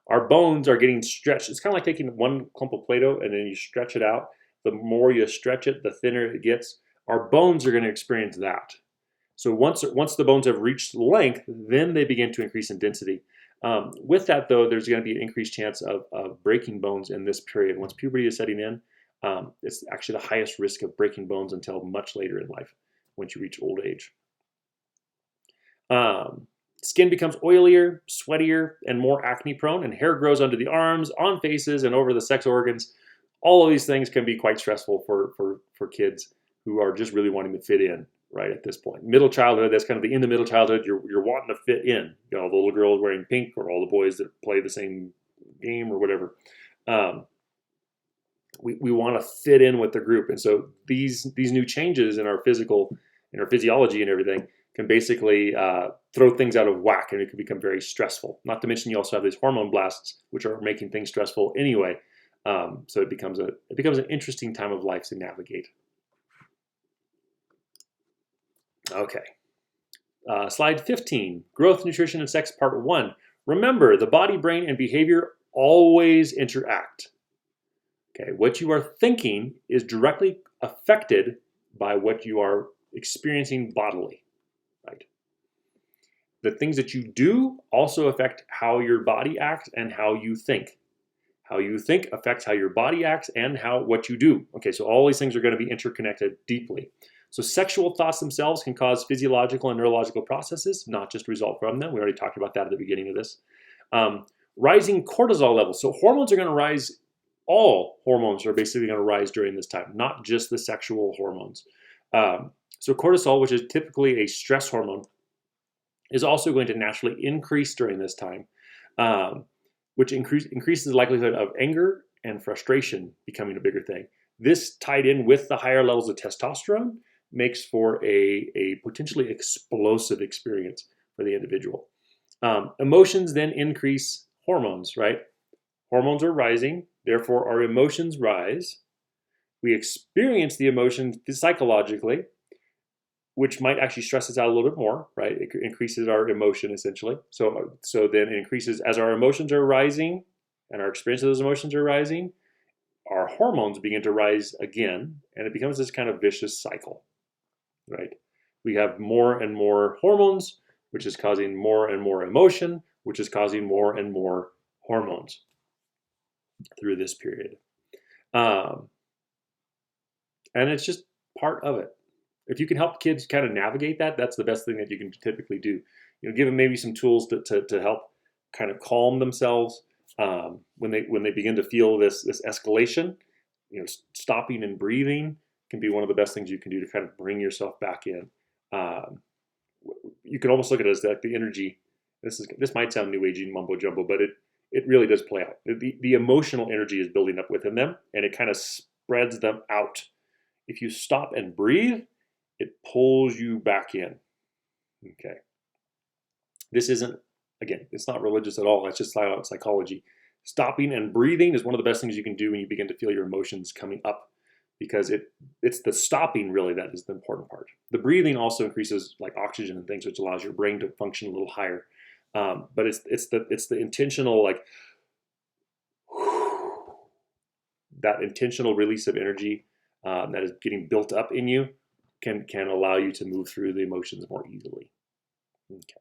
Our bones are getting stretched. It's kind of like taking one clump of Play-Doh and then you stretch it out. The more you stretch it, the thinner it gets. Our bones are going to experience that. So once the bones have reached length, then they begin to increase in density. With that, though, there's going to be an increased chance of breaking bones in this period. Once puberty is setting in, it's actually the highest risk of breaking bones until much later in life, once you reach old age. Skin becomes oilier, sweatier, and more acne prone, and hair grows under the arms, on faces, and over the sex organs. All of these things can be quite stressful for kids who are just really wanting to fit in right at this point. Middle childhood, that's kind of the in the middle childhood, you're wanting to fit in. You know, the little girls wearing pink, or all the boys that play the same game or whatever. We want to fit in with the group. And so these new changes in our physiology and everything can basically throw things out of whack, and it can become very stressful. Not to mention you also have these hormone blasts, which are making things stressful anyway. So it becomes an interesting time of life to navigate. Okay. Slide 15, growth, nutrition, and sex, part 1. Remember, the body, brain, and behavior always interact. Okay, what you are thinking is directly affected by what you are experiencing bodily, right? The things that you do also affect how your body acts and how you think. How you think affects how your body acts and what you do. Okay, so all these things are going to be interconnected deeply. So sexual thoughts themselves can cause physiological and neurological processes, not just result from them. We already talked about that at the beginning of this. Rising cortisol levels. So hormones are going to rise. All hormones are basically going to rise during this time, not just the sexual hormones. So cortisol, which is typically a stress hormone, is also going to naturally increase during this time, which increases the likelihood of anger and frustration becoming a bigger thing. This, tied in with the higher levels of testosterone, makes for a potentially explosive experience for the individual. Emotions then increase hormones, right? Hormones are rising, therefore our emotions rise. We experience the emotions psychologically, which might actually stress us out a little bit more, right? It increases our emotion essentially. So then it increases as our emotions are rising and our experience of those emotions are rising, our hormones begin to rise again, and it becomes this kind of vicious cycle, right? We have more and more hormones, which is causing more and more emotion, which is causing more and more hormones through this period. And it's just part of it. If you can help kids kind of navigate that, that's the best thing that you can typically do. Give them maybe some tools to help kind of calm themselves when they begin to feel this escalation. Stopping and breathing can be one of the best things you can do to kind of bring yourself back in. You can almost look at it as like the energy. This might sound new agey mumbo jumbo, but it really does play out. The emotional energy is building up within them, and it kind of spreads them out. If you stop and breathe, it pulls you back in. Okay. This isn't, again, it's not religious at all. It's just psychology. Stopping and breathing is one of the best things you can do when you begin to feel your emotions coming up, because it's the stopping really that is the important part. The breathing also increases like oxygen and things, which allows your brain to function a little higher. But it's the intentional, like that intentional release of energy that is getting built up in you can allow you to move through the emotions more easily. Okay.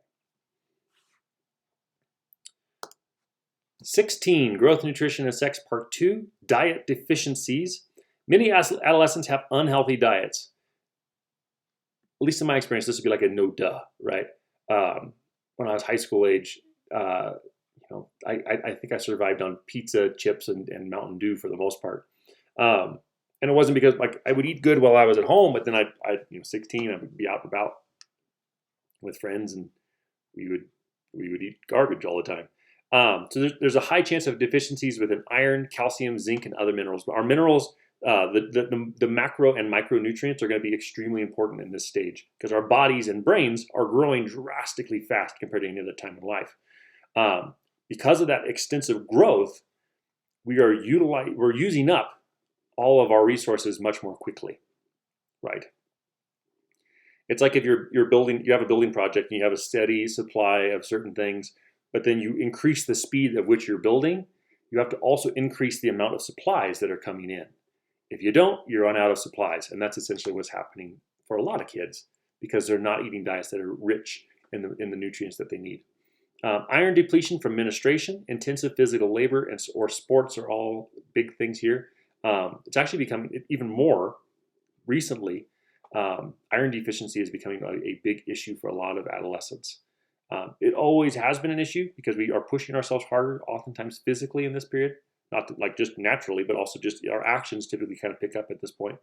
16, Growth, Nutrition, and Sex, Part 2, Diet Deficiencies. Many adolescents have unhealthy diets. At least in my experience, this would be like a no duh, right? When I was high school age, I think I survived on pizza, chips, and Mountain Dew for the most part. And it wasn't because like I would eat good while I was at home, but then I 16, I would be out and about with friends, and we would eat garbage all the time. So there's a high chance of deficiencies within iron, calcium, zinc, and other minerals. But our minerals, the macro and micronutrients are going to be extremely important in this stage because our bodies and brains are growing drastically fast compared to any other time in life. Because of that extensive growth, we're using up all of our resources much more quickly, right? It's like if you have a building project and you have a steady supply of certain things, but then you increase the speed at which you're building, you have to also increase the amount of supplies that are coming in. If you don't, you run out of supplies, and that's essentially what's happening for a lot of kids because they're not eating diets that are rich in the nutrients that they need. Iron depletion from menstruation, intensive physical labor, or sports are all big things here. It's actually becoming even more recently. Iron deficiency is becoming a big issue for a lot of adolescents. It always has been an issue because we are pushing ourselves harder, oftentimes physically in this period, not like just naturally, but also just our actions typically kind of pick up at this point.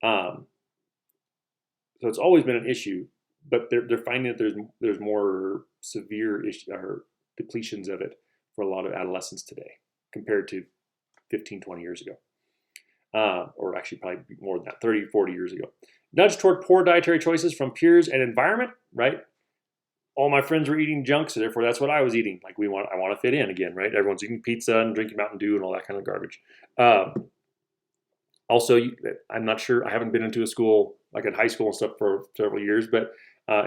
So it's always been an issue, but they're finding that there's more severe depletions of it for a lot of adolescents today compared to 15, 20 years ago. Or actually probably more than that, 30, 40 years ago. Nudge toward poor dietary choices from peers and environment, right? All my friends were eating junk, so therefore that's what I was eating. Like I want to fit in again, right? Everyone's eating pizza and drinking Mountain Dew and all that kind of garbage. Also, I'm not sure, I haven't been into a school, like at high school and stuff for several years, but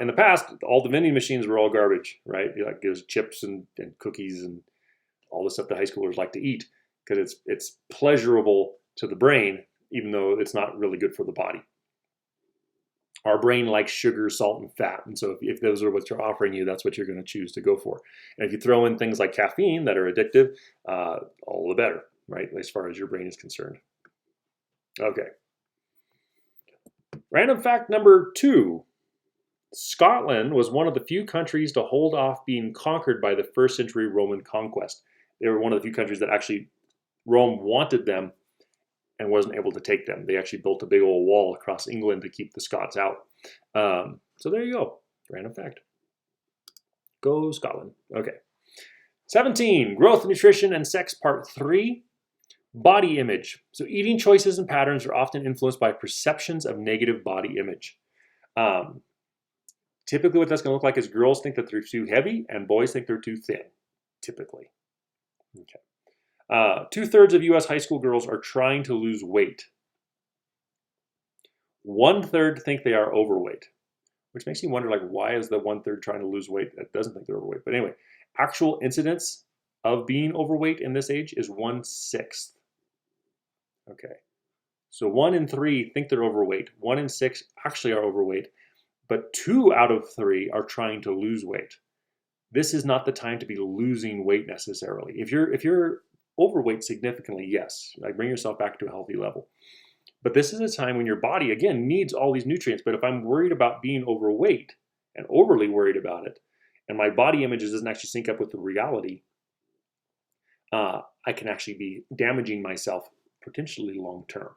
in the past, all the vending machines were all garbage, right? Like there's chips and cookies and all the stuff that high schoolers like to eat because it's pleasurable to the brain, even though it's not really good for the body. Our brain likes sugar, salt, and fat. And so if those are what you're offering you, that's what you're going to choose to go for. And if you throw in things like caffeine that are addictive, all the better, right? As far as your brain is concerned. Okay. Random fact number 2. Scotland was one of the few countries to hold off being conquered by the first century Roman conquest. They were one of the few countries that actually Rome wanted them and wasn't able to take them. They actually built a big old wall across England to keep the Scots out. So there you go. Random fact. Go Scotland. Okay. 17, growth, nutrition, and sex, part 3. Body image. So eating choices and patterns are often influenced by perceptions of negative body image. Typically what that's going to look like is girls think that they're too heavy and boys think they're too thin, typically. Okay. 2/3 of U.S. high school girls are trying to lose weight. 1/3 think they are overweight, which makes me wonder, like, why is the 1/3 trying to lose weight that doesn't think they're overweight? But anyway, actual incidence of being overweight in this age is 1/6. Okay. So 1 in 3 think they're overweight. 1 in 6 actually are overweight, but 2 out of 3 are trying to lose weight. This is not the time to be losing weight necessarily. If you're overweight significantly, yes, like bring yourself back to a healthy level. But this is a time when your body, again, needs all these nutrients. But if I'm worried about being overweight and overly worried about it, and my body image doesn't actually sync up with the reality, I can actually be damaging myself potentially long term.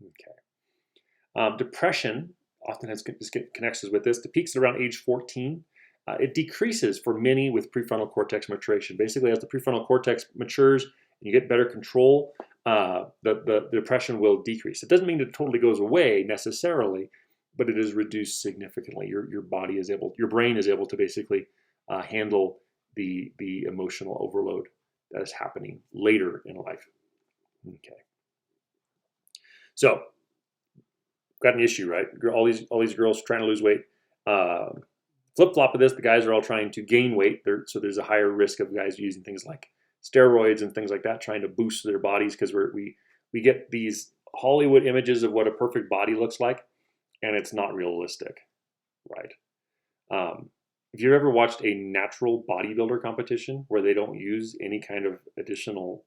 Okay. Depression often has connections with this. The peaks at around age 14. It decreases for many with prefrontal cortex maturation. Basically, as the prefrontal cortex matures and you get better control, the depression will decrease. It doesn't mean it totally goes away necessarily, but it is reduced significantly. Your body is able, your brain is able to basically handle the emotional overload that is happening later in life. Okay. So, got an issue, right? All these girls trying to lose weight. Flip-flop of this, the guys are all trying to gain weight. So there's a higher risk of guys using things like steroids and things like that, trying to boost their bodies, because we get these Hollywood images of what a perfect body looks like, and it's not realistic, right? If you've ever watched a natural bodybuilder competition where they don't use any kind of additional,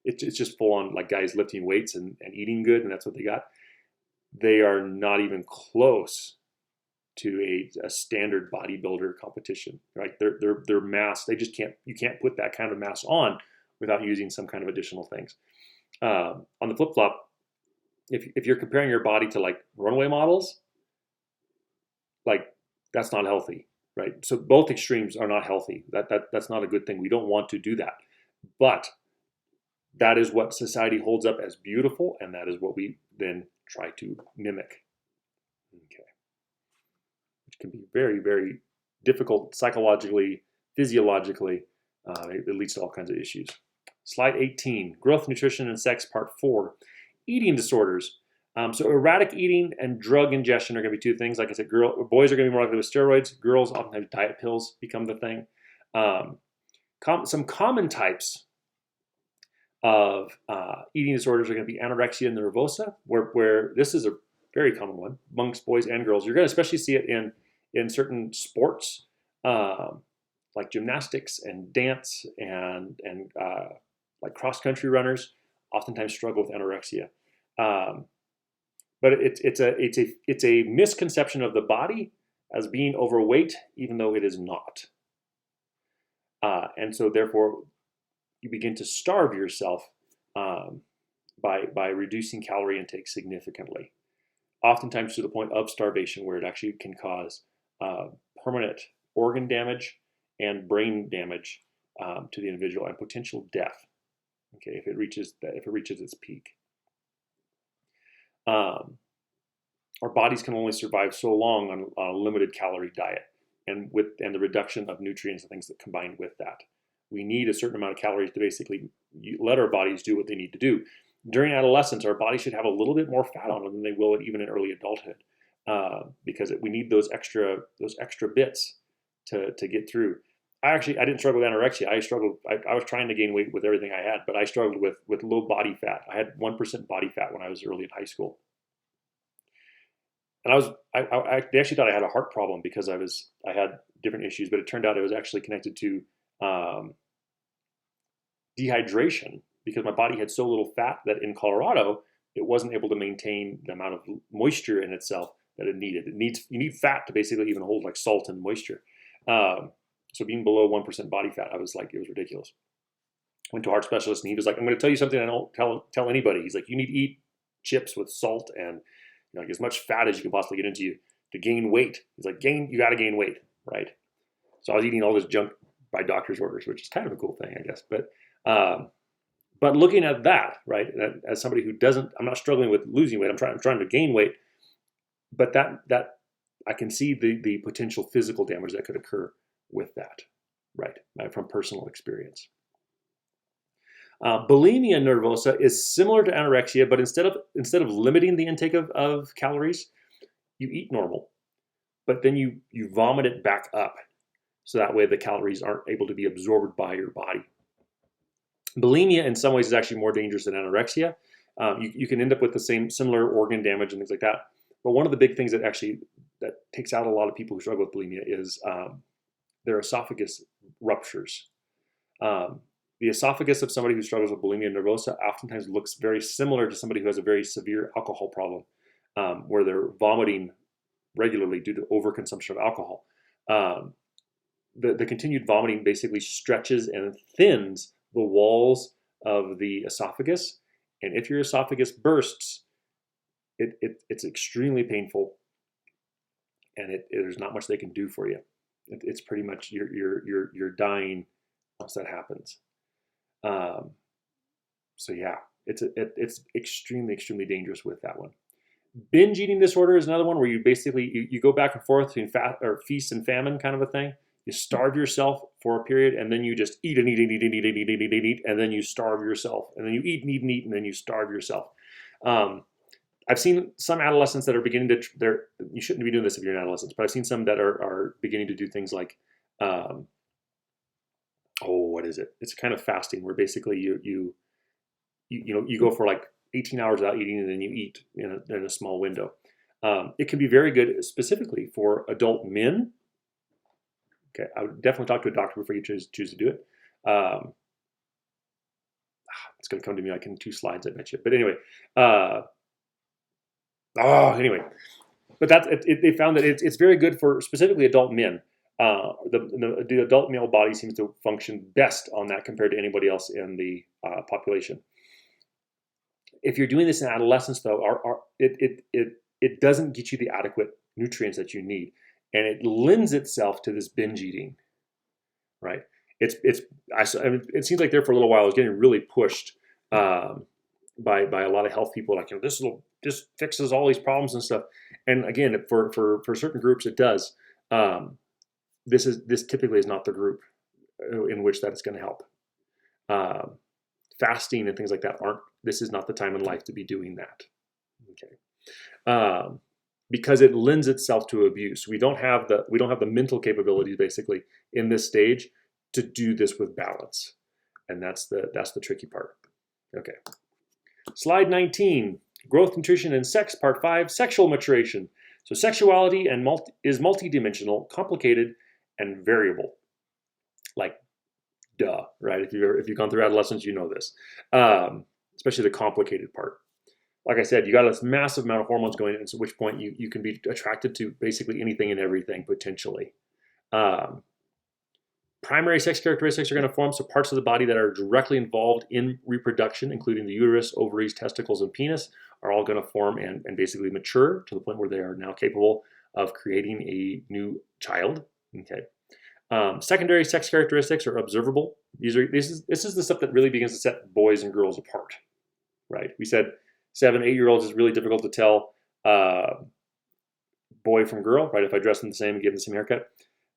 it's just full on like guys lifting weights and eating good, and that's what they got. They are not even close to a standard bodybuilder competition, right? Their mass, they just you can't put that kind of mass on without using some kind of additional things. On the flip flop, if you're comparing your body to like runway models, like that's not healthy, right? So both extremes are not healthy. That's not a good thing. We don't want to do that, but that is what society holds up as beautiful, and that is what we then try to mimic. Okay. Which can be very, very difficult psychologically, physiologically. It leads to all kinds of issues. Slide 18, growth, nutrition, and sex, part 4. Eating disorders. So erratic eating and drug ingestion are going to be two things. Like I said, boys are going to be more likely with steroids. Girls oftentimes diet pills become the thing. Some common types of eating disorders are going to be anorexia nervosa, where this is a very common one amongst boys and girls. You're going to especially see it in certain sports, like gymnastics and dance and like cross-country runners oftentimes struggle with anorexia. But it's a misconception of the body as being overweight, even though it is not. And so therefore, you begin to starve yourself by reducing calorie intake significantly, oftentimes to the point of starvation, where it actually can cause permanent organ damage and brain damage to the individual, and potential death. Okay, if it reaches its peak. Our bodies can only survive so long on a limited calorie diet, and the reduction of nutrients and things that combined with that. We need a certain amount of calories to basically let our bodies do what they need to do. During adolescence, our body should have a little bit more fat on them than they will even in early adulthood, because we need those extra bits to get through. I didn't struggle with anorexia. I was trying to gain weight with everything I had, but I struggled with low body fat. I had 1% body fat when I was early in high school. And they actually thought I had a heart problem because I had different issues, but it turned out it was actually connected to dehydration, because my body had so little fat that in Colorado, it wasn't able to maintain the amount of moisture in itself that it needed. You need fat to basically even hold like salt and moisture. So being below 1% body fat, I was like, it was ridiculous. Went to a heart specialist, and he was like, I'm going to tell you something I don't tell anybody. He's like, you need to eat chips with salt and like as much fat as you can possibly get into you to gain weight. He's like, you got to gain weight, right? So I was eating all this junk by doctor's orders, which is kind of a cool thing, I guess. But looking at that, right, as somebody who doesn't, I'm not struggling with losing weight. I'm trying to gain weight, but that I can see the potential physical damage that could occur with that, right, from personal experience. Bulimia nervosa is similar to anorexia, but instead of limiting the intake of calories, you eat normal, but then you vomit it back up, so that way the calories aren't able to be absorbed by your body. Bulimia in some ways is actually more dangerous than anorexia. You can end up with the similar organ damage and things like that. But one of the big things that takes out a lot of people who struggle with bulimia is their esophagus ruptures. The esophagus of somebody who struggles with bulimia nervosa oftentimes looks very similar to somebody who has a very severe alcohol problem, where they're vomiting regularly due to overconsumption of alcohol. The continued vomiting basically stretches and thins the walls of the esophagus, and if your esophagus bursts, it's extremely painful, and there's not much they can do for you. It's pretty much you're dying once that happens. So yeah, it's extremely dangerous with that one. Binge eating disorder is another one where you basically you go back and forth between feast and famine kind of a thing. You starve yourself for a period, and then you just eat and eat and eat and eat and eat and eat and eat, and then you starve yourself, and then you eat and eat and eat, and then you starve yourself. I've seen some adolescents that are beginning to. You shouldn't be doing this if you're an adolescent, but I've seen some that are beginning to do things like, what is it? It's kind of fasting, where basically you go for like 18 hours without eating, and then you eat in a small window. It can be very good specifically for adult men. Okay, I would definitely talk to a doctor before you choose to do it. It's going to come to me like in 2 slides, I bet you. But anyway, but they found that it's very good for specifically adult men. The adult male body seems to function best on that compared to anybody else in the population. If you're doing this in adolescence, though, it doesn't get you the adequate nutrients that you need, and it lends itself to this binge eating, right? It seems like there for a little while I was getting really pushed by a lot of health people, like, this fixes all these problems and stuff. And again, for certain groups it does. This typically is not the group in which that is going to help. Fasting and things like that this is not the time in life to be doing that. Okay. Because it lends itself to abuse. We don't have the mental capabilities basically in this stage to do this with balance. And that's the tricky part. Okay. Slide 19, growth, nutrition, and sex, part 5, sexual maturation. So sexuality is multidimensional, complicated, and variable. Like, duh, right? If you've gone through adolescence, you know this, especially the complicated part. Like I said, you got this massive amount of hormones going in, at which point you can be attracted to basically anything and everything potentially. Primary sex characteristics are going to form, so parts of the body that are directly involved in reproduction, including the uterus, ovaries, testicles, and penis, are all going to form and basically mature to the point where they are now capable of creating a new child. Okay. Secondary sex characteristics are observable. This is the stuff that really begins to set boys and girls apart, right? We said 7-8-year-olds is really difficult to tell boy from girl, right? If I dress them the same and give them the same haircut.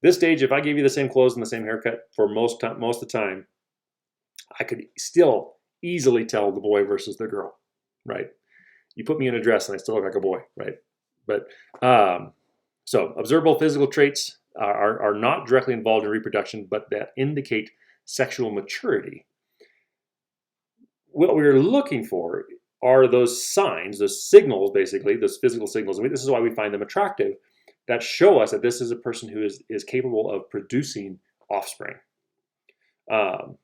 This stage, if I gave you the same clothes and the same haircut for most of the time, I could still easily tell the boy versus the girl, right? You put me in a dress and I still look like a boy, right? But so observable physical traits are not directly involved in reproduction, but that indicate sexual maturity. What we're looking for are those signs, those signals, basically, those physical signals. This is why we find them attractive, that show us that this is a person who is capable of producing offspring. I'm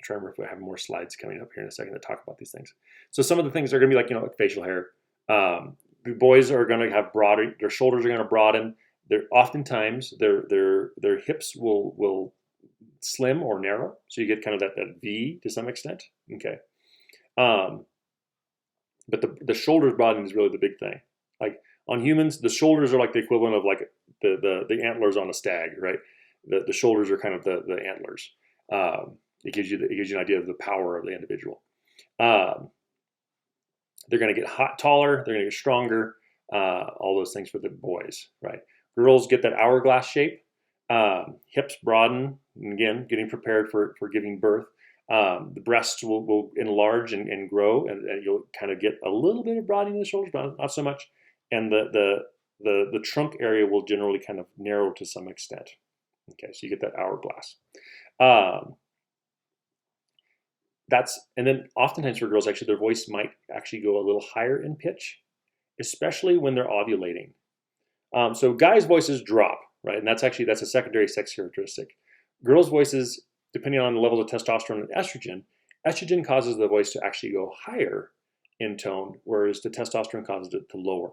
trying to remember if I have more slides coming up here in a second to talk about these things. So some of the things are going to be like, facial hair, The boys are going to have broader, their shoulders are going to broaden. They're oftentimes their hips will slim or narrow, so you get kind of that V to some extent. Okay, um, but the shoulders broadening is really the big thing. Like on humans, the shoulders are like the equivalent of like the antlers on a stag, right? The shoulders are kind of the antlers. It gives you an idea of the power of the individual. Um, they're going to get taller. They're going to get stronger. All those things for the boys, right? Girls get that hourglass shape. Hips broaden. And again, getting prepared for giving birth. The breasts will enlarge and grow, and you'll kind of get a little bit of broadening in the shoulders, but not so much. And the trunk area will generally kind of narrow to some extent. Okay, so you get that hourglass. And then oftentimes for girls, actually, their voice might actually go a little higher in pitch, especially when they're ovulating. So guys' voices drop, right? And that's a secondary sex characteristic. Girls' voices, depending on the levels of testosterone and estrogen causes the voice to actually go higher in tone, whereas the testosterone causes it to lower.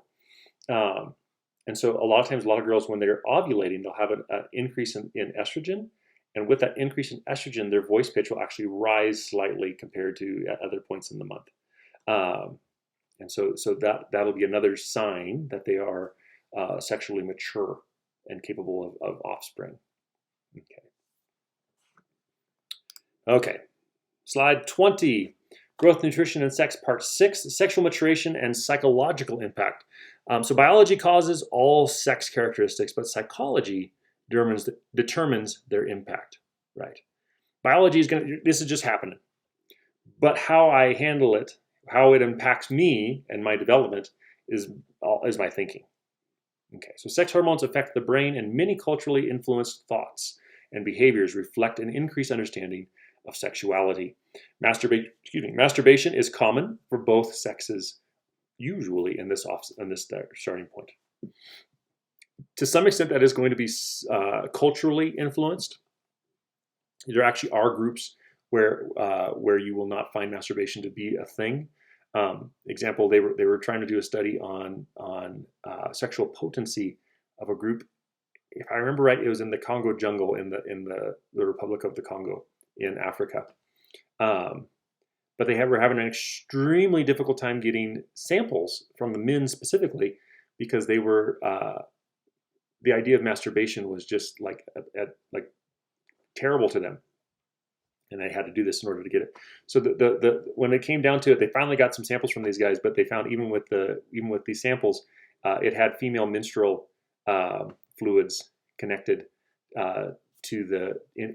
And so a lot of times, a lot of girls, when they're ovulating, they'll have an increase in estrogen. And with that increase in estrogen, their voice pitch will actually rise slightly compared to at other points in the month. And so that'll be another sign that they are sexually mature and capable of offspring. Okay. Slide 20. Growth, Nutrition, and Sex, Part 6, Sexual Maturation and Psychological Impact. So biology causes all sex characteristics, but psychology determines their impact, right? Biology this is just happening. But how I handle it, how it impacts me and my development is my thinking. Okay, so sex hormones affect the brain, and many culturally influenced thoughts and behaviors reflect an increased understanding of sexuality. Masturbation is common for both sexes, usually in this starting point. To some extent, that is going to be culturally influenced. There actually are groups where you will not find masturbation to be a thing. Example, they were trying to do a study on sexual potency of a group. If I remember right, it was in the Congo jungle in the Republic of the Congo in Africa. But they were having an extremely difficult time getting samples from the men specifically, because they were the idea of masturbation was just like terrible to them, and they had to do this in order to get it. So when it came down to it, they finally got some samples from these guys, but they found even with these samples, it had female menstrual fluids connected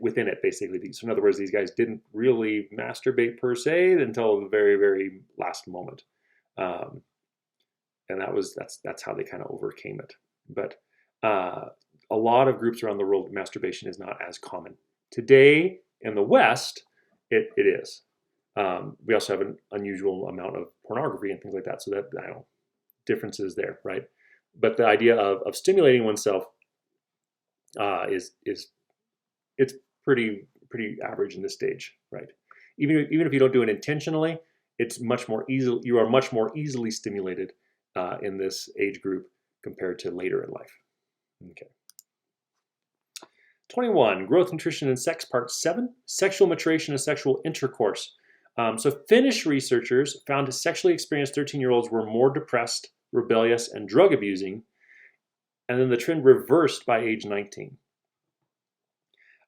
within it, basically. So in other words, these guys didn't really masturbate per se until the very, very last moment, and that's how they kind of overcame it. But a lot of groups around the world, masturbation is not as common today. In the West, it is. We also have an unusual amount of pornography and things like that, so that differences there, right? But the idea of stimulating oneself is it's pretty average in this stage, right? Even if you don't do it intentionally, it's much more easy. You are much more easily stimulated in this age group compared to later in life. Okay. 21, Growth, Nutrition, and Sex, Part 7, Sexual Maturation and Sexual Intercourse. So Finnish researchers found sexually experienced 13-year-olds were more depressed, rebellious, and drug abusing, and then the trend reversed by age 19.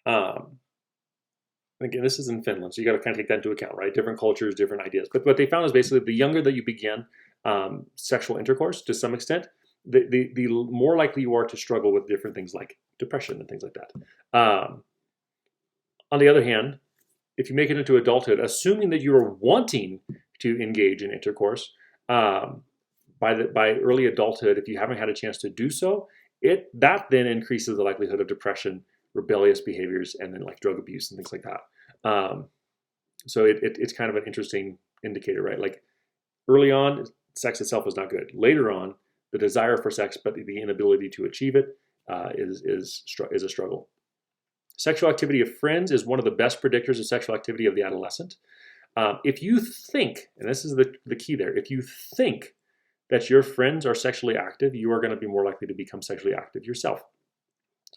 Again, this is in Finland, so you got to kind of take that into account, right? Different cultures, different ideas. But what they found is basically the younger that you begin sexual intercourse, to some extent, the more likely you are to struggle with different things like depression and things like that. On the other hand, if you make it into adulthood, assuming that you are wanting to engage in intercourse, by early adulthood, if you haven't had a chance to do so, that then increases the likelihood of depression, rebellious behaviors, and then like drug abuse and things like that. So it's kind of an interesting indicator, right? Like early on, sex itself is not good. Later on, the desire for sex, but the inability to achieve it is a struggle. Sexual activity of friends is one of the best predictors of sexual activity of the adolescent. If you think, and this is the key there, if you think that your friends are sexually active, you are going to be more likely to become sexually active yourself.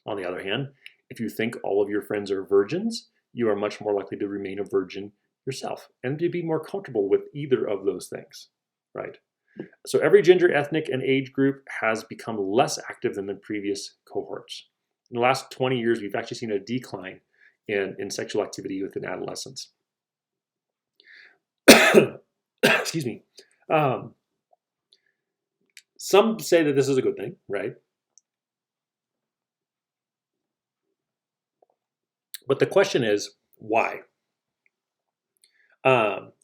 On the other hand, if you think all of your friends are virgins, you are much more likely to remain a virgin yourself and to be more comfortable with either of those things, right? So every gender, ethnic, and age group has become less active than the previous cohorts. In the last 20 years, we've actually seen a decline in sexual activity within adolescents. Excuse me. Some say that this is a good thing, right? But the question is, why?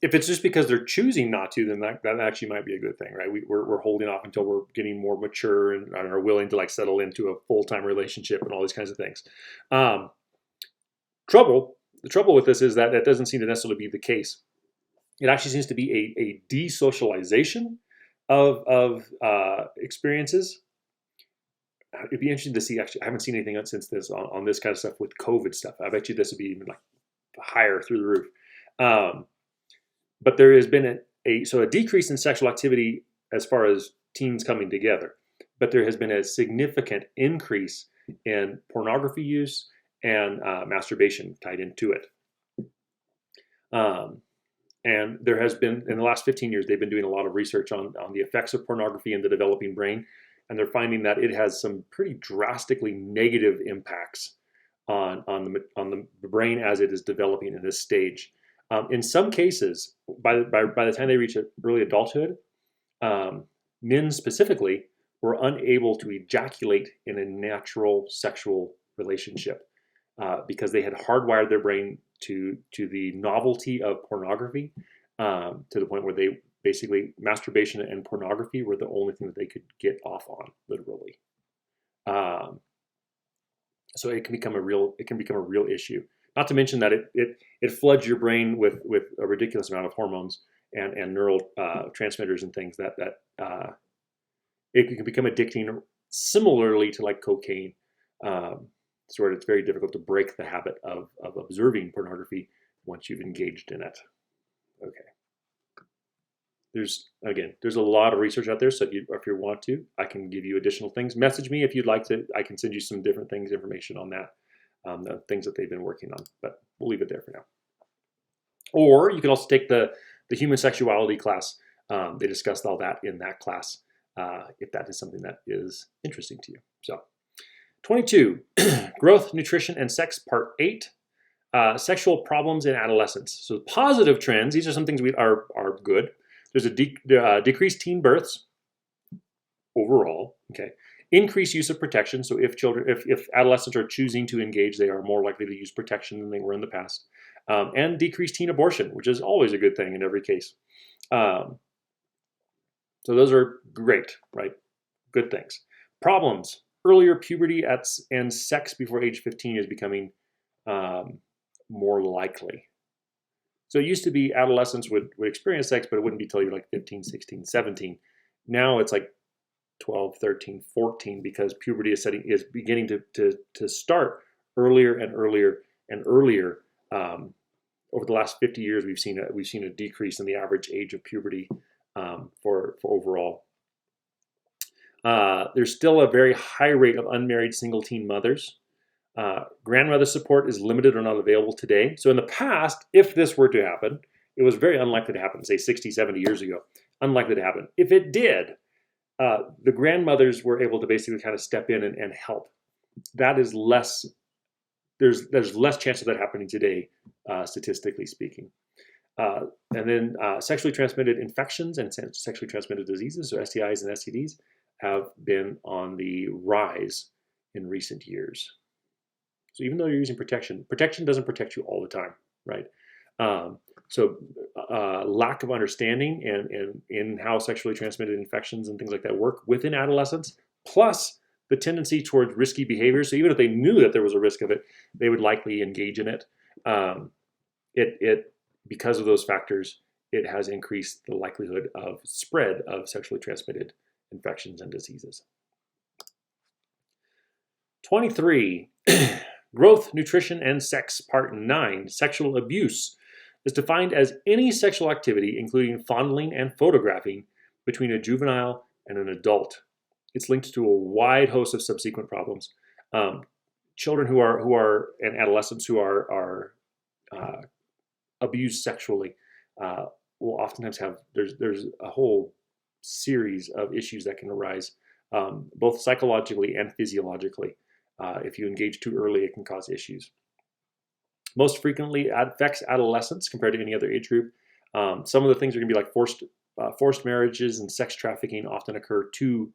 If it's just because they're choosing not to, then that actually might be a good thing, right? We're holding off until we're getting more mature and are willing to like settle into a full-time relationship and all these kinds of things. The trouble with this is that doesn't seem to necessarily be the case. It actually seems to be a desocialization of experiences. It'd be interesting to see. Actually, I haven't seen anything since this on this kind of stuff with COVID stuff. I bet you this would be even like higher through the roof. But there has been a decrease in sexual activity as far as teens coming together, but there has been a significant increase in pornography use and masturbation tied into it. And there has been, in the last 15 years, they've been doing a lot of research on the effects of pornography in the developing brain, and they're finding that it has some pretty drastically negative impacts on the brain as it is developing in this stage. In some cases, by the time they reach early adulthood, men specifically were unable to ejaculate in a natural sexual relationship because they had hardwired their brain to the novelty of pornography to the point where they basically masturbation and pornography were the only thing that they could get off on, literally. So it can become a real issue. Not to mention that it floods your brain with a ridiculous amount of hormones and neural transmitters and things that it can become addicting, similarly to like cocaine. So it's very difficult to break the habit of observing pornography once you've engaged in it. Okay. There's a lot of research out there, so if you want to, I can give you additional things. Message me if you'd like to. I can send you some different things, information on that, the things that they've been working on. But we'll leave it there for now. Or you can also take the human sexuality class. They discussed all that in that class, if that is something that is interesting to you. So, 22, Growth, Nutrition, and Sex, Part 8, Sexual Problems in Adolescence. So positive trends, these are some things are good. There's a decreased teen births overall, okay. Increased use of protection, so if adolescents are choosing to engage, they are more likely to use protection than they were in the past. And decreased teen abortion, which is always a good thing in every case. So those are great, right? Good things. Problems. Earlier puberty and sex before age 15 is becoming more likely. So it used to be adolescents would experience sex, but it wouldn't be till you're like 15, 16, 17. Now it's like 12, 13, 14 because puberty is beginning to start earlier and earlier and earlier. Over the last 50 years, we've seen a decrease in the average age of puberty for overall. There's still a very high rate of unmarried single teen mothers. Grandmother support is limited or not available today. So in the past, if this were to happen, it was very unlikely to happen, say 60, 70 years ago. Unlikely to happen. If it did, the grandmothers were able to basically kind of step in and help. That is less, there's less chance of that happening today, statistically speaking. And then sexually transmitted infections and sexually transmitted diseases, so STIs and STDs, have been on the rise in recent years. So even though you're using protection doesn't protect you all the time, right? So lack of understanding and in how sexually transmitted infections and things like that work within adolescence, plus the tendency towards risky behavior. So even if they knew that there was a risk of it, they would likely engage in it. Because of those factors, it has increased the likelihood of spread of sexually transmitted infections and diseases. 23, Growth, Nutrition, and Sex, Part 9, Sexual Abuse, is defined as any sexual activity, including fondling and photographing, between a juvenile and an adult. It's linked to a wide host of subsequent problems. Children who are and adolescents who are abused sexually will oftentimes have there's a whole series of issues that can arise, both psychologically and physiologically. If you engage too early, it can cause issues. Most frequently affects adolescents compared to any other age group. Some of the things are going to be like forced marriages and sex trafficking often occur to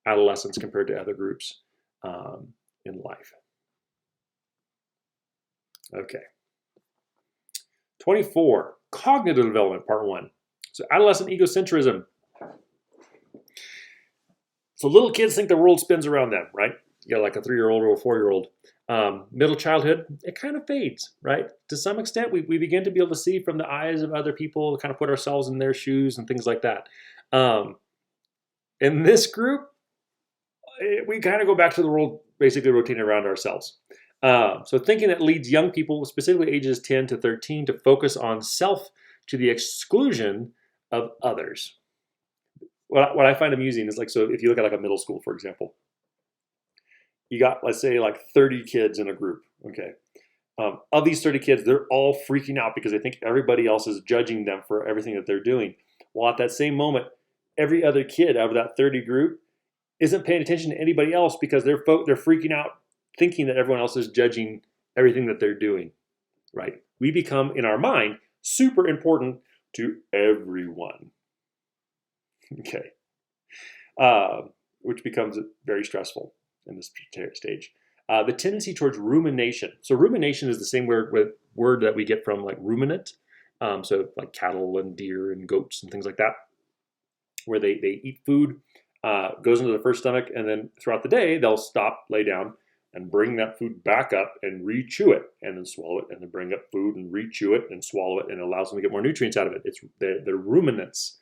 adolescents compared to other groups in life. Okay. 24, cognitive development, part 1. So adolescent egocentrism. So little kids think the world spins around them, right? You got like a 3-year-old or a 4-year-old. Middle childhood, it kind of fades, right? To some extent, we begin to be able to see from the eyes of other people, kind of put ourselves in their shoes and things like that. In this group, we kind of go back to the world basically rotating around ourselves. So thinking that leads young people, specifically ages 10 to 13, to focus on self to the exclusion of others. What I find amusing is like, so if you look at like a middle school, for example, you got, let's say, like 30 kids in a group, okay? Of these 30 kids, they're all freaking out because they think everybody else is judging them for everything that they're doing. While at that same moment, every other kid out of that 30 group isn't paying attention to anybody else because they're freaking out, thinking that everyone else is judging everything that they're doing, right? We become, in our mind, super important to everyone, okay? Which becomes very stressful in this stage. The tendency towards rumination. So rumination is the same word that we get from like ruminant. So like cattle and deer and goats and things like that, where they eat food, goes into the first stomach, and then throughout the day, they'll stop, lay down, and bring that food back up and re-chew it, and then swallow it, and then bring up food and re-chew it and swallow it, and it allows them to get more nutrients out of it. They're ruminants.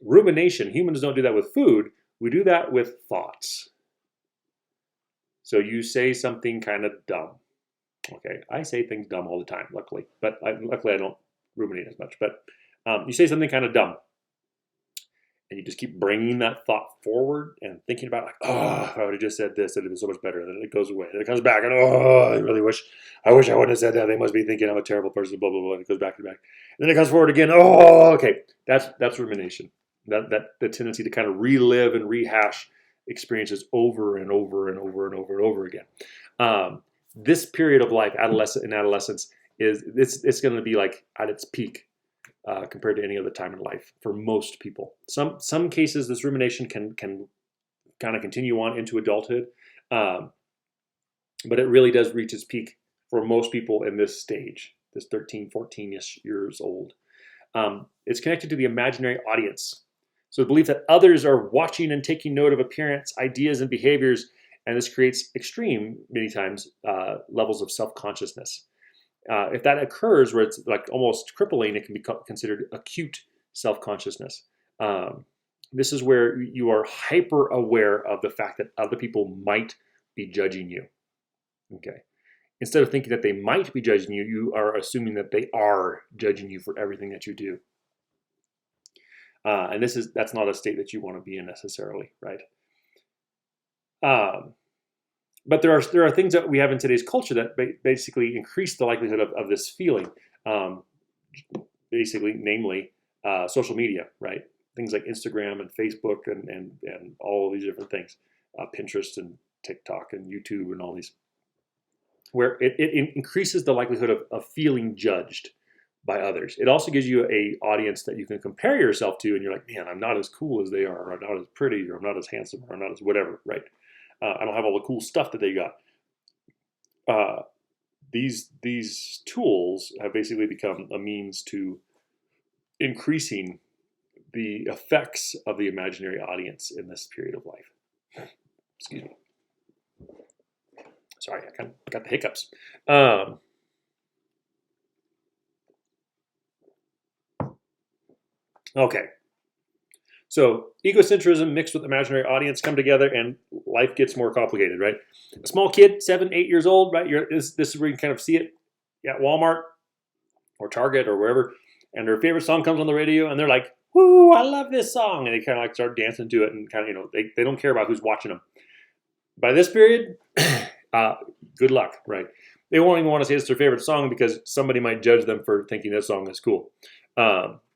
Rumination, humans don't do that with food. We do that with thoughts. So you say something kind of dumb. Okay, I say things dumb all the time, luckily. But luckily I don't ruminate as much. But you say something kind of dumb. And you just keep bringing that thought forward and thinking about like, oh, if I would have just said this, it would have been so much better. And then it goes away. And it comes back and, oh, I wish I wouldn't have said that. They must be thinking I'm a terrible person, blah, blah, blah. And it goes back and back. And then it comes forward again. Oh, okay. That's rumination. That the tendency to kind of relive and rehash experiences over and over and over and over and over again. This period of life, adolescence, it's going to be like at its peak compared to any other time in life for most people. Some cases, this rumination can kind of continue on into adulthood, but it really does reach its peak for most people in this stage, this 13, 14-ish years old. It's connected to the imaginary audience. So the belief that others are watching and taking note of appearance, ideas, and behaviors, and this creates extreme, many times, levels of self-consciousness. If that occurs where it's like almost crippling, it can be considered acute self-consciousness. This is where you are hyper aware of the fact that other people might be judging you. Okay. Instead of thinking that they might be judging you, you are assuming that they are judging you for everything that you do. And that's not a state that you want to be in necessarily, right? But there are things that we have in today's culture that basically increase the likelihood of this feeling. Namely, social media, right? Things like Instagram and Facebook and all of these different things, Pinterest and TikTok and YouTube and all these, where it increases the likelihood of feeling judged by others. It also gives you a audience that you can compare yourself to, and you're like, man, I'm not as cool as they are, or I'm not as pretty, or I'm not as handsome, or I'm not as whatever, right? I don't have all the cool stuff that they got. These tools have basically become a means to increasing the effects of the imaginary audience in this period of life. Excuse me. Sorry, I kind of got the hiccups. Okay. So egocentrism mixed with imaginary audience come together and life gets more complicated, right? A small kid, 7, 8 years old, right? This is where you can kind of see it at Walmart or Target or wherever, and their favorite song comes on the radio and they're like woo, I love this song. And they kind of like start dancing to it and kind of, they don't care about who's watching them. By this period, good luck, right? They won't even want to say it's their favorite song because somebody might judge them for thinking this song is cool.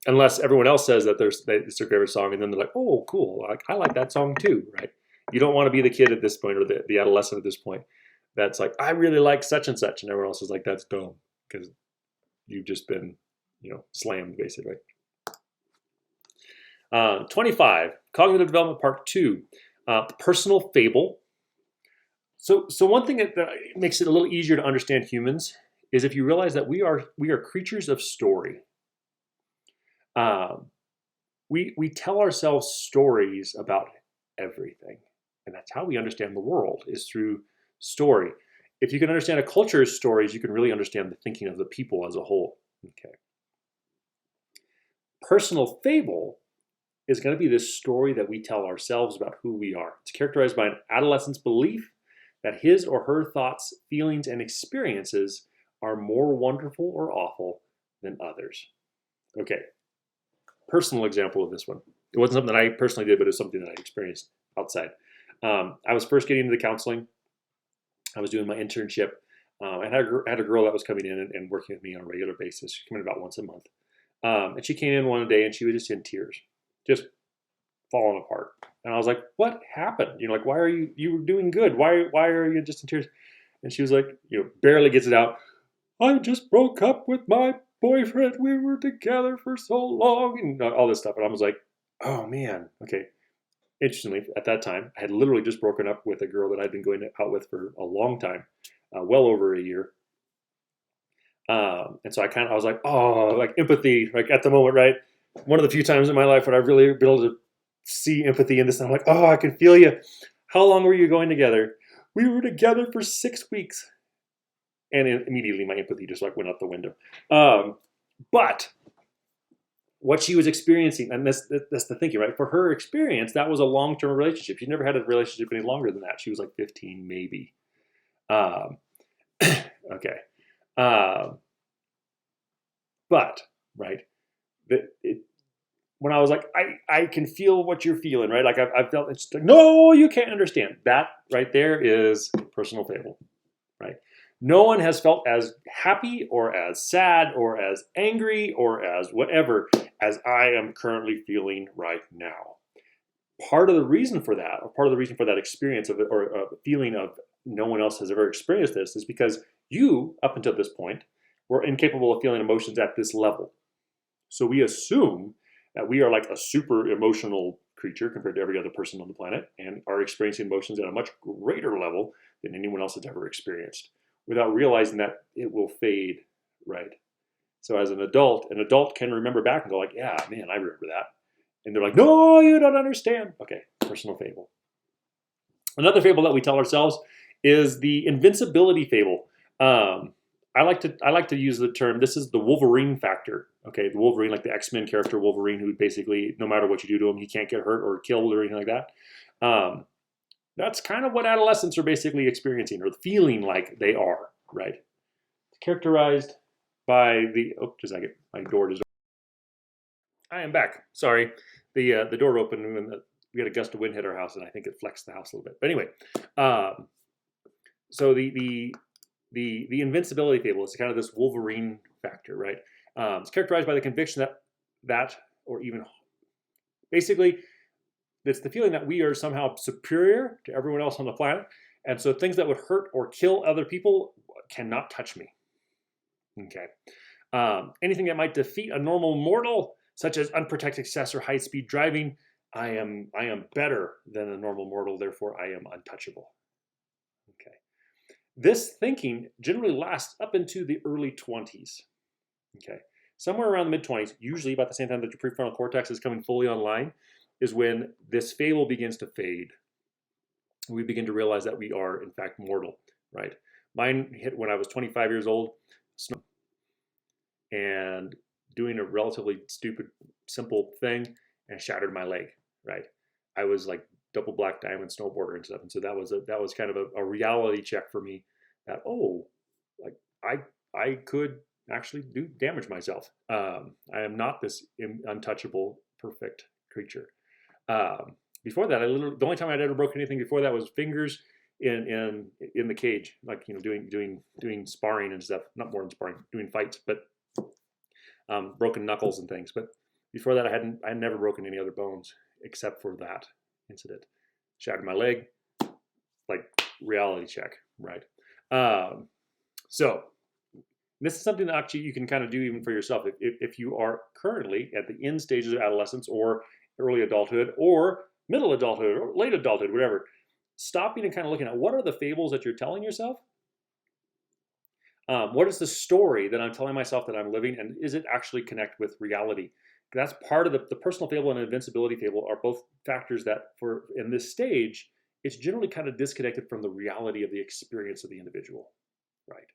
Unless everyone else says that it's their favorite song, and then they're like, oh, cool, I like that song too, right? You don't want to be the kid at this point, or the adolescent at this point that's like, I really like such and such, and everyone else is like, that's dumb, because you've just been, slammed, basically. 25, Cognitive Development Part 2, Personal Fable. So one thing that makes it a little easier to understand humans is if you realize that we are creatures of story. We tell ourselves stories about everything, and that's how we understand the world, is through story. If you can understand a culture's stories, you can really understand the thinking of the people as a whole. Okay. Personal fable is going to be this story that we tell ourselves about who we are. It's characterized by an adolescent's belief that his or her thoughts, feelings, and experiences are more wonderful or awful than others. Okay, personal example of this one. It wasn't something that I personally did, but it was something that I experienced outside. I was first getting into the counseling. I was doing my internship. I had a girl that was coming in and working with me on a regular basis. She came in about once a month. And she came in one day and she was just in tears, just falling apart. And I was like, what happened? Like, why are you were doing good. Why are you just in tears? And she was like, barely gets it out. I just broke up with my boyfriend. We were together for so long, and all this stuff. And I was like, oh man, okay. Interestingly, at that time, I had literally just broken up with a girl that I'd been going out with for a long time, well over a year. And so I was like, oh, like empathy, like at the moment, right? One of the few times in my life when I've really been able to see empathy in this. And I'm like, oh, I can feel you. How long were you going together? We were together for 6 weeks. And immediately my empathy just like went out the window. But what she was experiencing, and that's the thinking, right? For her experience, that was a long-term relationship. She never had a relationship any longer than that. She was like 15, maybe. Okay. But, right, when I was like, I can feel what you're feeling, right? Like I've felt, it's like, no, you can't understand. That right there is personal fable, right? No one has felt as happy or as sad or as angry or as whatever as I am currently feeling right now. Part of the reason for that, or part of the reason for that experience of it, or a feeling of no one else has ever experienced this, is because you, up until this point, were incapable of feeling emotions at this level. So we assume that we are like a super emotional creature compared to every other person on the planet and are experiencing emotions at a much greater level than anyone else has ever experienced, without realizing that it will fade, right? So as an adult can remember back and go like, yeah, man, I remember that. And they're like, no, you don't understand. Okay, personal fable. Another fable that we tell ourselves is the invincibility fable. I like to use the term, this is the Wolverine factor. Okay, the Wolverine, like the X-Men character Wolverine, who basically, no matter what you do to him, he can't get hurt or killed or anything like that. That's kind of what adolescents are basically experiencing, or feeling like they are, right? It's characterized by the, just a second, my door just, I am back. Sorry, the door opened and we had a gust of wind hit our house, and I think it flexed the house a little bit. But anyway, so the invincibility fable is kind of this Wolverine factor, right? It's characterized by the conviction that, or even basically, it's the feeling that we are somehow superior to everyone else on the planet, and so things that would hurt or kill other people cannot touch me. Okay. Anything that might defeat a normal mortal, such as unprotected excess or high-speed driving, I am better than a normal mortal, therefore I am untouchable. Okay. This thinking generally lasts up into the early 20s. Okay. Somewhere around the mid-20s, usually about the same time that your prefrontal cortex is coming fully online, is when this fable begins to fade. We begin to realize that we are, in fact, mortal, right? Mine hit when I was 25 years old, and doing a relatively stupid, simple thing, and shattered my leg, right? I was like double black diamond snowboarder and stuff, and so that was kind of a reality check for me that, oh, like I could actually damage myself. I am not this untouchable perfect creature. Before that, the only time I'd ever broken anything before that was fingers in the cage, like doing sparring and stuff. Not more than sparring, doing fights, but broken knuckles and things. But before that, I had never broken any other bones except for that incident. Shattered my leg, like reality check, right? So this is something that actually you can kind of do even for yourself if you are currently at the end stages of adolescence or early adulthood or middle adulthood or late adulthood, whatever. Stopping and kind of looking at what are the fables that you're telling yourself? What is the story that I'm telling myself that I'm living, and is it actually connect with reality? That's part of the personal fable and invincibility fable are both factors that for in this stage, it's generally kind of disconnected from the reality of the experience of the individual, right?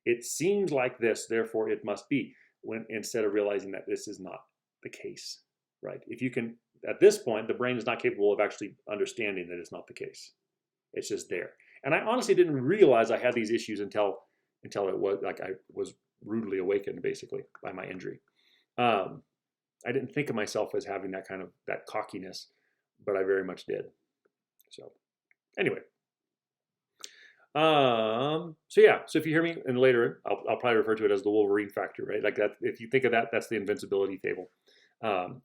It seems like this, therefore it must be, when instead of realizing that this is not the case, right? If you can, at this point, the brain is not capable of actually understanding that it's not the case. It's just there. And I honestly didn't realize I had these issues until it was like I was rudely awakened basically by my injury. I didn't think of myself as having that cockiness, but I very much did. So anyway. So if you hear me and later, I'll probably refer to it as the Wolverine factor, right? Like that, if you think of that, that's the invincibility fable.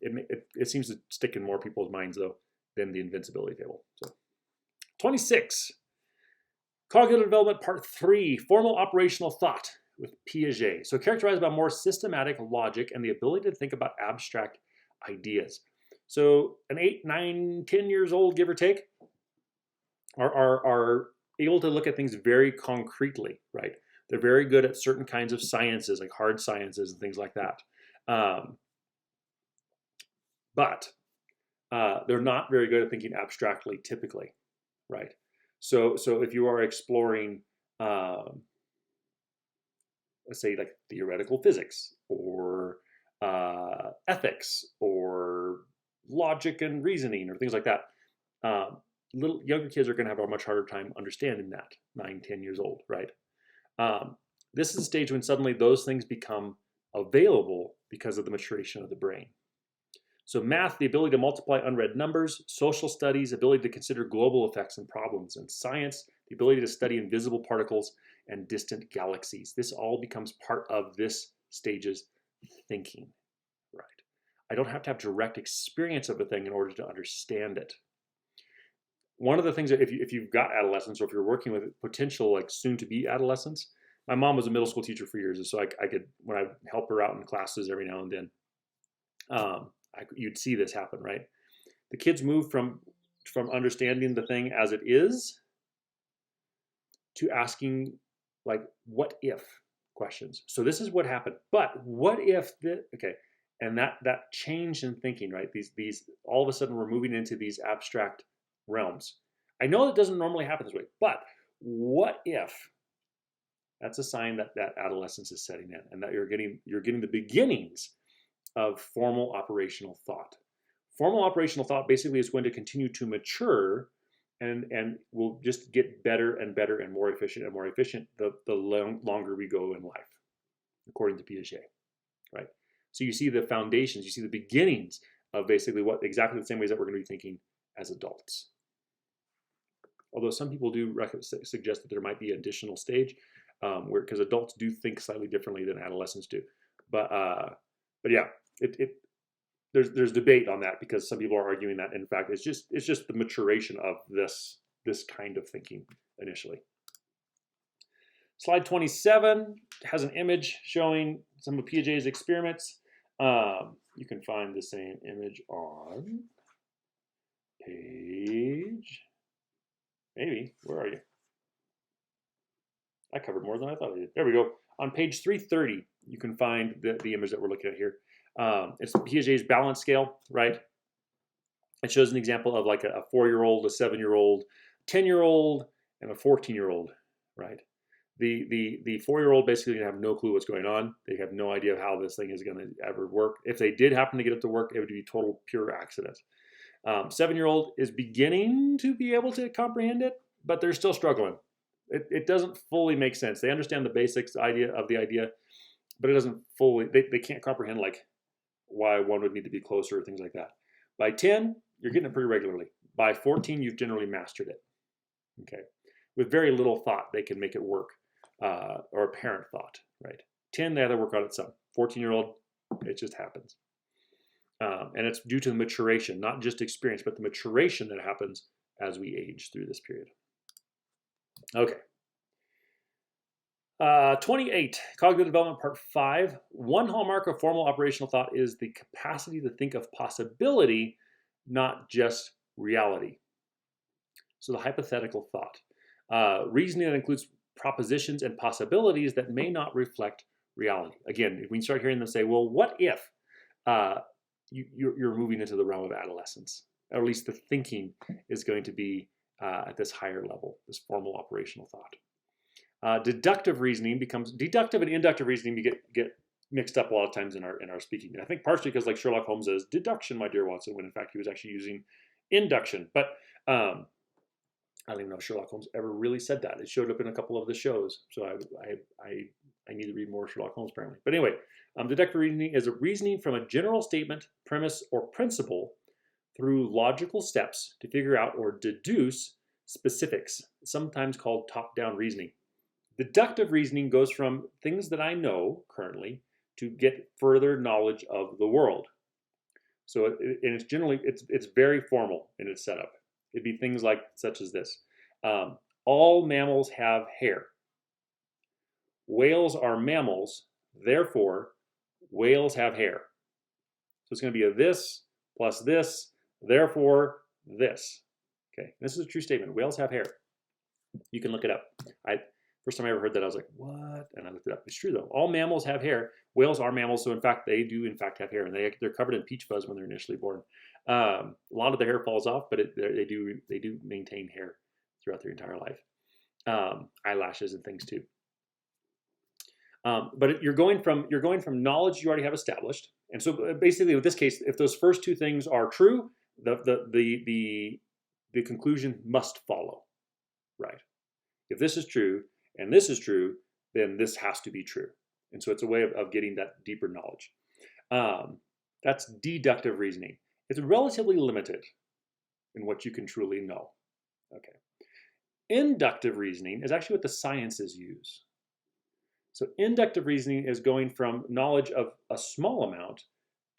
It seems to stick in more people's minds though than the invincibility fable. So 26, cognitive development part 3, formal operational thought with Piaget. So characterized by more systematic logic and the ability to think about abstract ideas. So an 8, 9, 10 years old, give or take, are able to look at things very concretely, right? They're very good at certain kinds of sciences, like hard sciences and things like that. But they're not very good at thinking abstractly typically, right? So if you are exploring, let's say like theoretical physics or ethics or logic and reasoning or things like that, little younger kids are going to have a much harder time understanding that, 9, 10 years old, right? This is a stage when suddenly those things become available because of the maturation of the brain. So math, the ability to multiply unread numbers; social studies, ability to consider global effects and problems; and science, the ability to study invisible particles and distant galaxies. This all becomes part of this stage's thinking, right? I don't have to have direct experience of a thing in order to understand it. One of the things that if you've got adolescents or if you're working with potential like soon to be adolescents, my mom was a middle school teacher for years, and so I could, when I help her out in classes every now and then, you'd see this happen, right? The kids move from understanding the thing as it is to asking like what if questions. So this is what happened, but what if okay, and that change in thinking, right? These all of a sudden we're moving into these abstract realms. I know it doesn't normally happen this way, but what if? That's a sign that adolescence is setting in, and that you're getting the beginnings of formal operational thought. Formal operational thought basically is going to continue to mature and will just get better and better and more efficient the longer we go in life, according to Piaget, right? So you see the foundations, you see the beginnings of basically exactly the same ways that we're going to be thinking as adults. Although some people do suggest that there might be an additional stage because adults do think slightly differently than adolescents do. But yeah, there's debate on that because some people are arguing that in fact it's just the maturation of this kind of thinking initially. Slide 27 has an image showing some of Piaget's experiments. You can find the same image on page, maybe, where are you? I covered more than I thought I did. There we go. On page 330, you can find the image that we're looking at here. It's Piaget's balance scale, right? It shows an example of like a 4-year-old, a 7-year-old, 10-year-old, and a 14-year-old, right? The 4-year-old basically have no clue what's going on. They have no idea how this thing is going to ever work. If they did happen to get it to work, it would be total pure accident. 7-year-old is beginning to be able to comprehend it, but they're still struggling. It doesn't fully make sense. They understand the basics of the idea, but it doesn't fully, they can't comprehend like why one would need to be closer, things like that. By 10, you're getting it pretty regularly. By 14, you've generally mastered it. Okay, with very little thought, they can make it work, or apparent thought, right? 10, they have to work on it some. 14-year-old, it just happens. And it's due to the maturation, not just experience, but the maturation that happens as we age through this period. Okay. 28, Cognitive Development Part 5. One hallmark of formal operational thought is the capacity to think of possibility, not just reality. So the hypothetical thought. Reasoning that includes propositions and possibilities that may not reflect reality. Again, if we start hearing them say, well, what if you're moving into the realm of adolescence? Or at least the thinking is going to be at this higher level, this formal operational thought. Deductive reasoning becomes deductive and inductive reasoning get mixed up a lot of times in our speaking. And I think partially because like Sherlock Holmes says, deduction, my dear Watson, when in fact he was actually using induction. But I don't even know if Sherlock Holmes ever really said that. It showed up in a couple of the shows. So I need to read more Sherlock Holmes apparently. But anyway, deductive reasoning is a reasoning from a general statement, premise, or principle through logical steps to figure out or deduce specifics, sometimes called top-down reasoning. Deductive reasoning goes from things that I know currently to get further knowledge of the world. So and it's generally, it's very formal in its setup. It'd be things like such as this. All mammals have hair. Whales are mammals, therefore whales have hair. So it's going to be a this plus this, therefore this. Okay, this is a true statement. Whales have hair. You can look it up. First time I ever heard that, I was like, what? And I looked it up. It's true though. All mammals have hair. Whales are mammals, so in fact, they do in fact have hair, and they're covered in peach fuzz when they're initially born. A lot of the hair falls off, but they do maintain hair throughout their entire life. Eyelashes and things too. But you're going from knowledge you already have established, and so basically, with this case, if those first two things are true, the conclusion must follow, right? If this is true and this is true, then this has to be true, and so it's a way of getting that deeper knowledge. That's deductive reasoning. It's relatively limited in what you can truly know. Okay. Inductive reasoning is actually what the sciences use. So inductive reasoning is going from knowledge of a small amount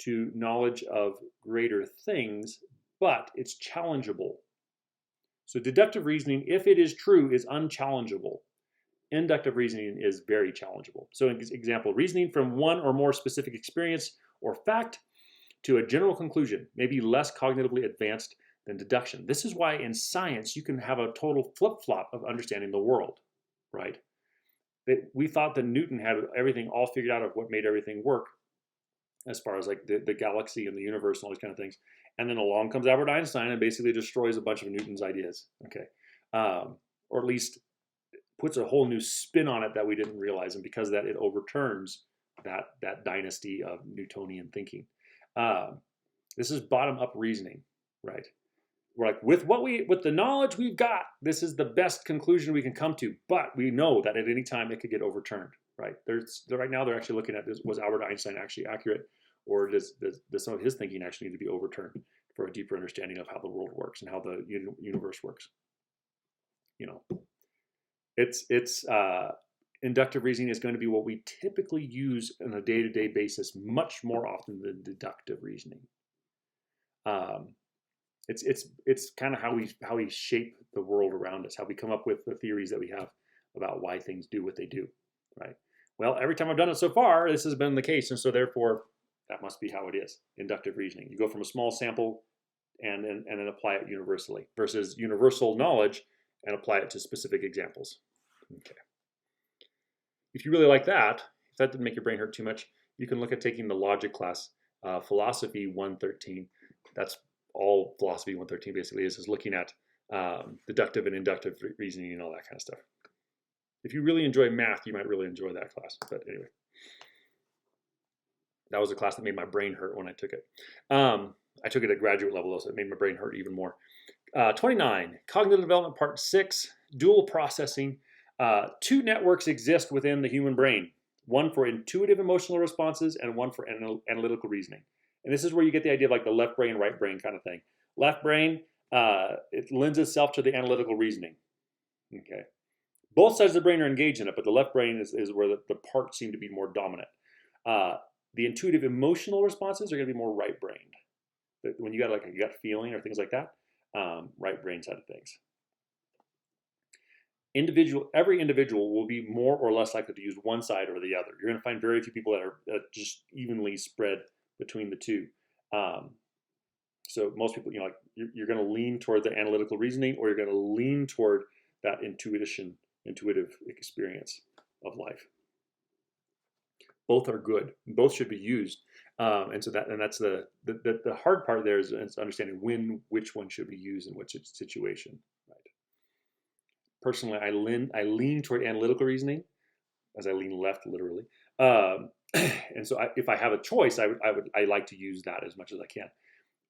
to knowledge of greater things, but it's challengeable. So deductive reasoning, if it is true, is unchallengeable. Inductive reasoning is very challengeable. So an example, reasoning from one or more specific experience or fact to a general conclusion may be less cognitively advanced than deduction. This is why in science you can have a total flip-flop of understanding the world, right? We thought that Newton had everything all figured out of what made everything work as far as like the galaxy and the universe and all these kind of things. And then along comes Albert Einstein and basically destroys a bunch of Newton's ideas, okay? Or at least puts a whole new spin on it that we didn't realize. And because of that, it overturns that dynasty of Newtonian thinking. This is bottom-up reasoning, right? We're like, with the knowledge we've got, this is the best conclusion we can come to. But we know that at any time it could get overturned, right? Right now they're actually looking at this, was Albert Einstein actually accurate, or does some of his thinking actually need to be overturned for a deeper understanding of how the world works and how the universe works? You know, it's inductive reasoning is going to be what we typically use on a day-to-day basis much more often than deductive reasoning. It's kind of how we shape the world around us, how we come up with the theories that we have about why things do what they do, right? Well, every time I've done it so far, this has been the case, and so therefore that must be how it is. Inductive reasoning. You go from a small sample and then apply it universally versus universal knowledge and apply it to specific examples. Okay. If you really like that, if that didn't make your brain hurt too much, you can look at taking the logic class, Philosophy 113. That's all Philosophy 113 basically is looking at deductive and inductive reasoning and all that kind of stuff. If you really enjoy math, you might really enjoy that class. But anyway, that was a class that made my brain hurt when I took it. I took it at graduate level, though, so it made my brain hurt even more. 29, Cognitive Development Part 6, Dual Processing. Two networks exist within the human brain. one for intuitive emotional responses and one for analytical reasoning. And this is where you get the idea of like the left brain, right brain kind of thing. Left brain, it lends itself to the analytical reasoning. Okay. Both sides of the brain are engaged in it, but the left brain is where the parts seem to be more dominant. The intuitive emotional responses are going to be more right-brained. When you got like a gut feeling or things like that, right brain side of things. Every individual will be more or less likely to use one side or the other. You're going to find very few people that are just evenly spread between the two. So most people, like you're going to lean toward the analytical reasoning, or you're going to lean toward that intuitive experience of life. Both are good. Both should be used, and that's the hard part there is understanding which one should be used in which situation. Right. Personally, I lean toward analytical reasoning, as I lean left literally, and so if I have a choice, I like to use that as much as I can.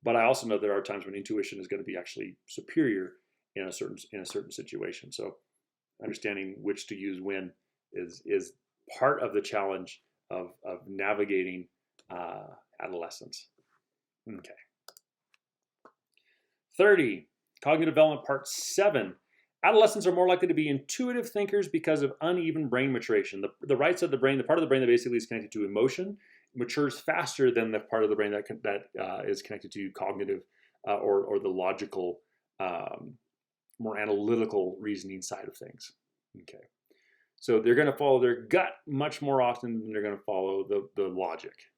But I also know there are times when intuition is going to be actually superior in a certain situation. So understanding which to use when is part of the challenge of navigating adolescence. Okay. 30, cognitive development part 7. Adolescents are more likely to be intuitive thinkers because of uneven brain maturation. The right side of the brain, the part of the brain that basically is connected to emotion, matures faster than the part of the brain that is connected to cognitive or the logical, more analytical reasoning side of things. Okay. So they're going to follow their gut much more often than they're going to follow the logic.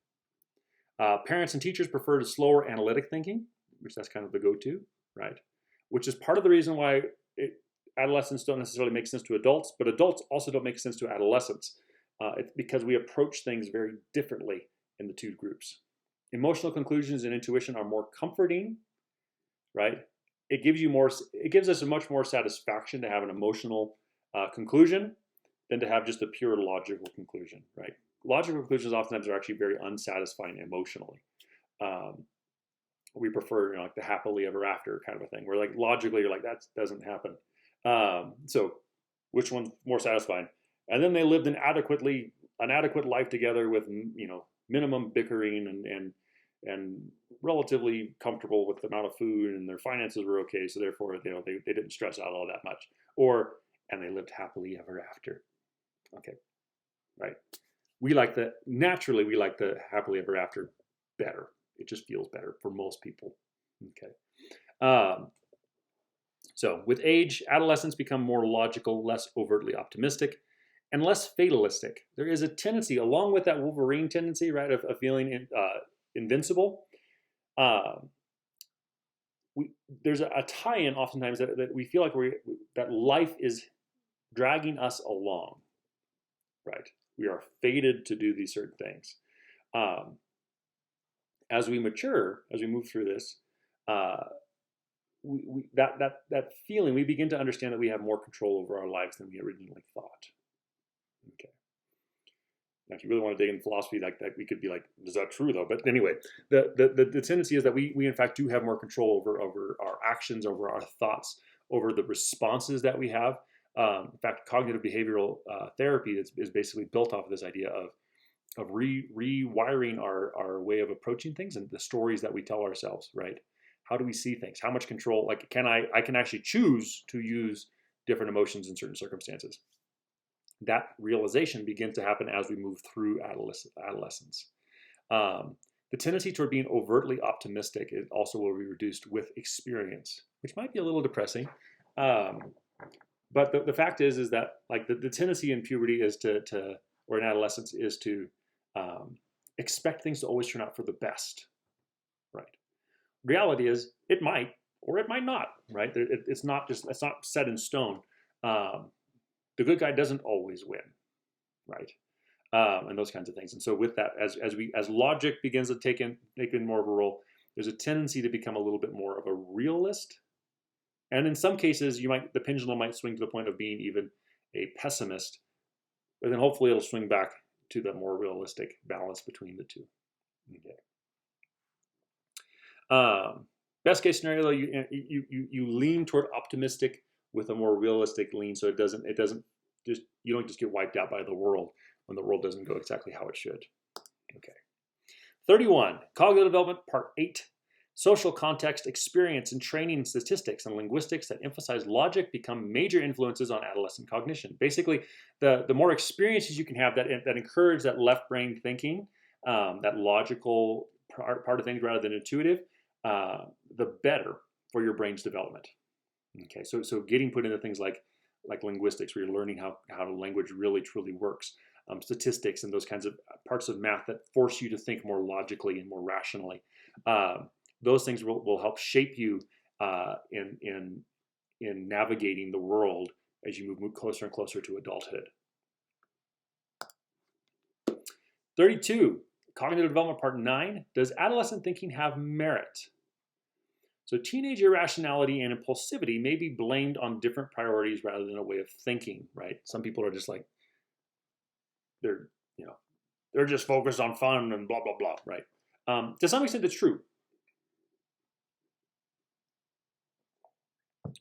Parents and teachers prefer to slower analytic thinking, which that's kind of the go-to, right? Which is part of the reason why adolescents don't necessarily make sense to adults, but adults also don't make sense to adolescents. It's because we approach things very differently in the two groups. Emotional conclusions and intuition are more comforting, right? It gives us a much more satisfaction to have an emotional conclusion than to have just a pure logical conclusion, right? Logical conclusions oftentimes are actually very unsatisfying emotionally. We prefer, like the happily ever after kind of a thing, where like logically you're like, that doesn't happen. So which one's more satisfying? And then they lived an adequate life together with, minimum bickering and relatively comfortable with the amount of food, and their finances were okay. So therefore, they didn't stress out all that much, and they lived happily ever after. Okay. Right. Naturally we like the happily ever after better. It just feels better for most people. Okay. So with age, adolescents become more logical, less overtly optimistic, and less fatalistic. There is a tendency, along with that Wolverine tendency, right, of feeling invincible. There's a tie-in oftentimes that we feel like that life is dragging us along, right? We are fated to do these certain things. As we mature, as we move through this, that feeling, we begin to understand that we have more control over our lives than we originally thought. Okay. Now, if you really want to dig into philosophy like that, we could be like, is that true though? But anyway, the tendency is that we in fact do have more control over our actions, over our thoughts, over the responses that we have. In fact, cognitive behavioral therapy is basically built off of this idea of rewiring our way of approaching things and the stories that we tell ourselves, right? How do we see things? How much control? Like, I can actually choose to use different emotions in certain circumstances. That realization begins to happen as we move through adolescence. The tendency toward being overtly optimistic also will be reduced with experience, which might be a little depressing. But the fact is that like the tendency in puberty is or in adolescence is to expect things to always turn out for the best, right? Reality is it might or it might not, right? It's not set in stone. The good guy doesn't always win, right? And those kinds of things. And so with that, as logic begins to take in more of a role, there's a tendency to become a little bit more of a realist. And in some cases, the pendulum might swing to the point of being even a pessimist, but then hopefully it'll swing back to the more realistic balance between the two. Okay. Best case scenario, though, you lean toward optimistic with a more realistic lean, so it doesn't just, you don't just get wiped out by the world, when the world doesn't go exactly how it should. Okay. 31, cognitive development, part 8. Social context, experience, and training in statistics and linguistics that emphasize logic become major influences on adolescent cognition. Basically, the more experiences you can have that encourage that left brain thinking, that logical part of things rather than intuitive, the better for your brain's development. Okay, so getting put into things like linguistics, where you're learning how language really truly works, statistics and those kinds of parts of math that force you to think more logically and more rationally. Those things will help shape you in navigating the world as you move closer and closer to adulthood. 32, cognitive development, part 9. Does adolescent thinking have merit? So teenage irrationality and impulsivity may be blamed on different priorities rather than a way of thinking, right? Some people are just like, they're just focused on fun and blah, blah, blah, right? To some extent, it's true.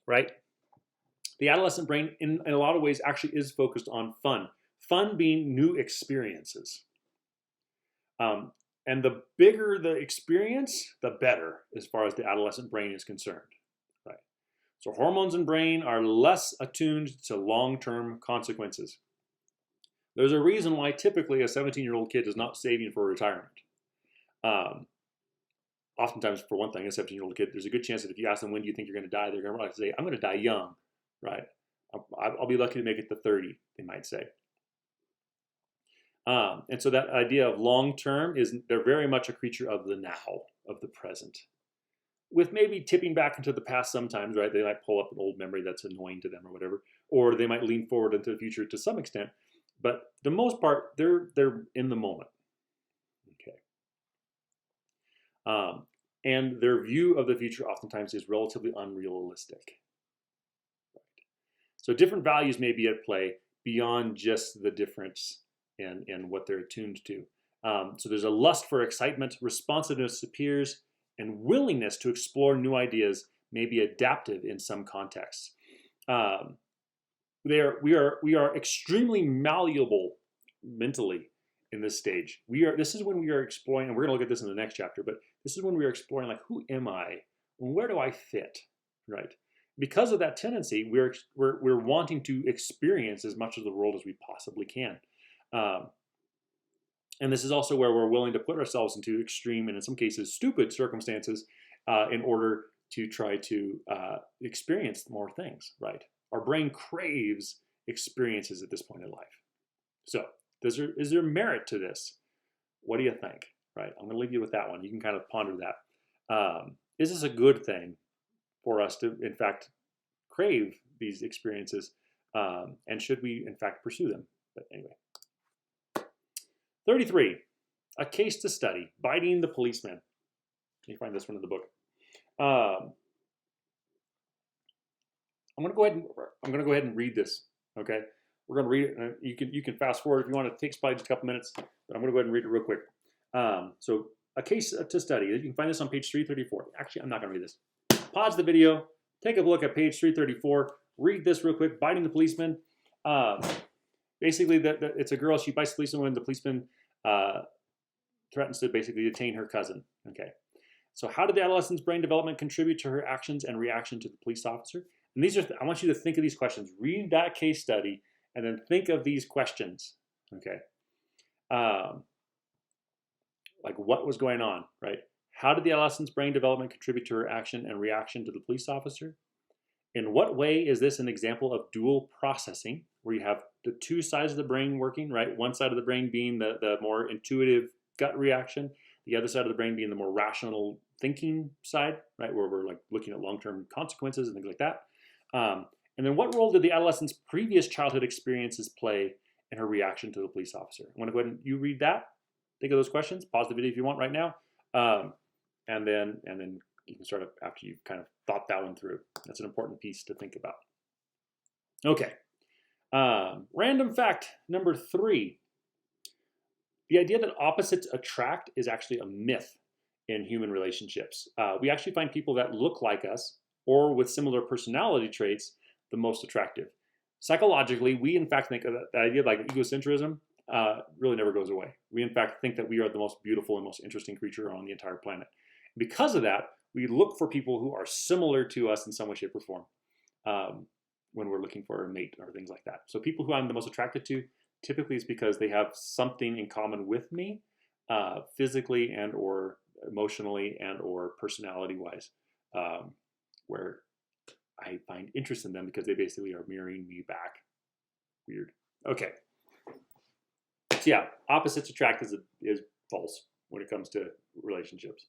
Right? The adolescent brain, in a lot of ways, actually is focused on fun. Fun being new experiences. And the bigger the experience, the better as far as the adolescent brain is concerned. Right? So hormones in brain are less attuned to long-term consequences. There's a reason why typically a 17-year-old kid is not saving for retirement. Oftentimes, for one thing, a 17-year-old kid, there's a good chance that if you ask them when do you think you're going to die, they're going to say, I'm going to die young, right? I'll be lucky to make it to 30, they might say. And so that idea of long-term they're very much a creature of the now, of the present, with maybe tipping back into the past sometimes, right? They might pull up an old memory that's annoying to them or whatever, or they might lean forward into the future to some extent. But for the most part, they're in the moment. Okay. And their view of the future oftentimes is relatively unrealistic. Right. So different values may be at play beyond just the difference in what they're attuned to. So there's a lust for excitement, responsiveness to peers, and willingness to explore new ideas may be adaptive in some contexts. We are extremely malleable mentally in this stage. This is when we are exploring, and we're going to look at this in the next chapter, but this is when we are exploring, like, who am I? Where do I fit? Right? Because of that tendency, we're wanting to experience as much of the world as we possibly can. And this is also where we're willing to put ourselves into extreme and in some cases stupid circumstances in order to try to experience more things, right? Our brain craves experiences at this point in life. So is there merit to this? What do you think? Right? I'm going to leave you with that one. You can kind of ponder that. Is this a good thing for us to, in fact, crave these experiences? And should we, in fact, pursue them? But anyway. 33, a case to study, biting the policeman. You find this one in the book. I'm going to go ahead and read this. Okay, we're going to read it. You can fast forward if you want. It takes probably just a couple minutes, but I'm going to go ahead and read it real quick. So a case to study. You can find this on page 334. Actually, I'm not going to read this. Pause the video. Take a look at page 334. Read this real quick. Biting the policeman. Basically, it's a girl. She bites the policeman when the policeman threatens to basically detain her cousin. Okay. So how did the adolescent's brain development contribute to her actions and reaction to the police officer? And these are, I want you to think of these questions. Read that case study and then think of these questions. Okay. Like, what was going on, right? How did the adolescent's brain development contribute to her action and reaction to the police officer? In what way is this an example of dual processing, where you have the two sides of the brain working, right? One side of the brain being the more intuitive gut reaction, the other side of the brain being the more rational thinking side, right? Where we're like looking at long-term consequences and things like that. And then what role did the adolescent's previous childhood experiences play in her reaction to the police officer? I want to go ahead and you read that. Think of those questions. Pause the video if you want right now. And then you can start up after you've kind of thought that one through. That's an important piece to think about. Okay. Random fact number 3. The idea that opposites attract is actually a myth in human relationships. We actually find people that look like us or with similar personality traits the most attractive. Psychologically, we in fact think of that idea like egocentrism. really never goes away. We, in fact, think that we are the most beautiful and most interesting creature on the entire planet. Because of that, we look for people who are similar to us in some way, shape, or form when we're looking for a mate or things like that. So people who I'm the most attracted to typically is because they have something in common with me, physically and or emotionally and or personality-wise, where I find interest in them because they basically are mirroring me back. Weird. Okay. So yeah, opposites attract is false when it comes to relationships.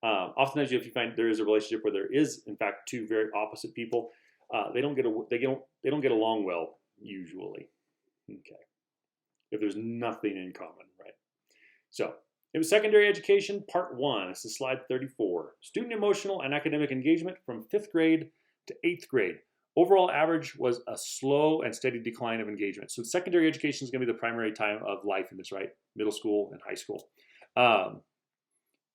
Oftentimes, if you find there is a relationship where there is, in fact, two very opposite people, they don't get along well usually. Okay, if there's nothing in common, right? So, it was secondary education, part 1. This is slide 34. Student emotional and academic engagement from 5th grade to 8th grade. Overall average was a slow and steady decline of engagement. So secondary education is going to be the primary time of life in this, right? Middle school and high school.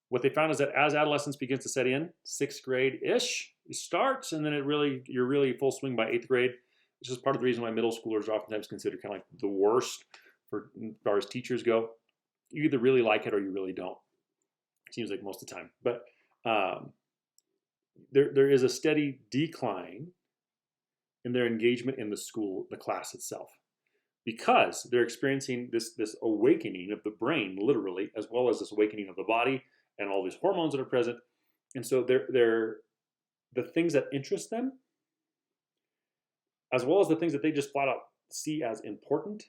What they found is that as adolescence begins to set in, 6th grade-ish, it starts, and then you're really full swing by 8th grade, which is part of the reason why middle schoolers are oftentimes considered kind of like the worst as far as teachers go. You either really like it or you really don't. It seems like most of the time. But there is a steady decline in their engagement in the school, the class itself, because they're experiencing this awakening of the brain, literally, as well as this awakening of the body and all these hormones that are present. And so they're the things that interest them, as well as the things that they just flat out see as important,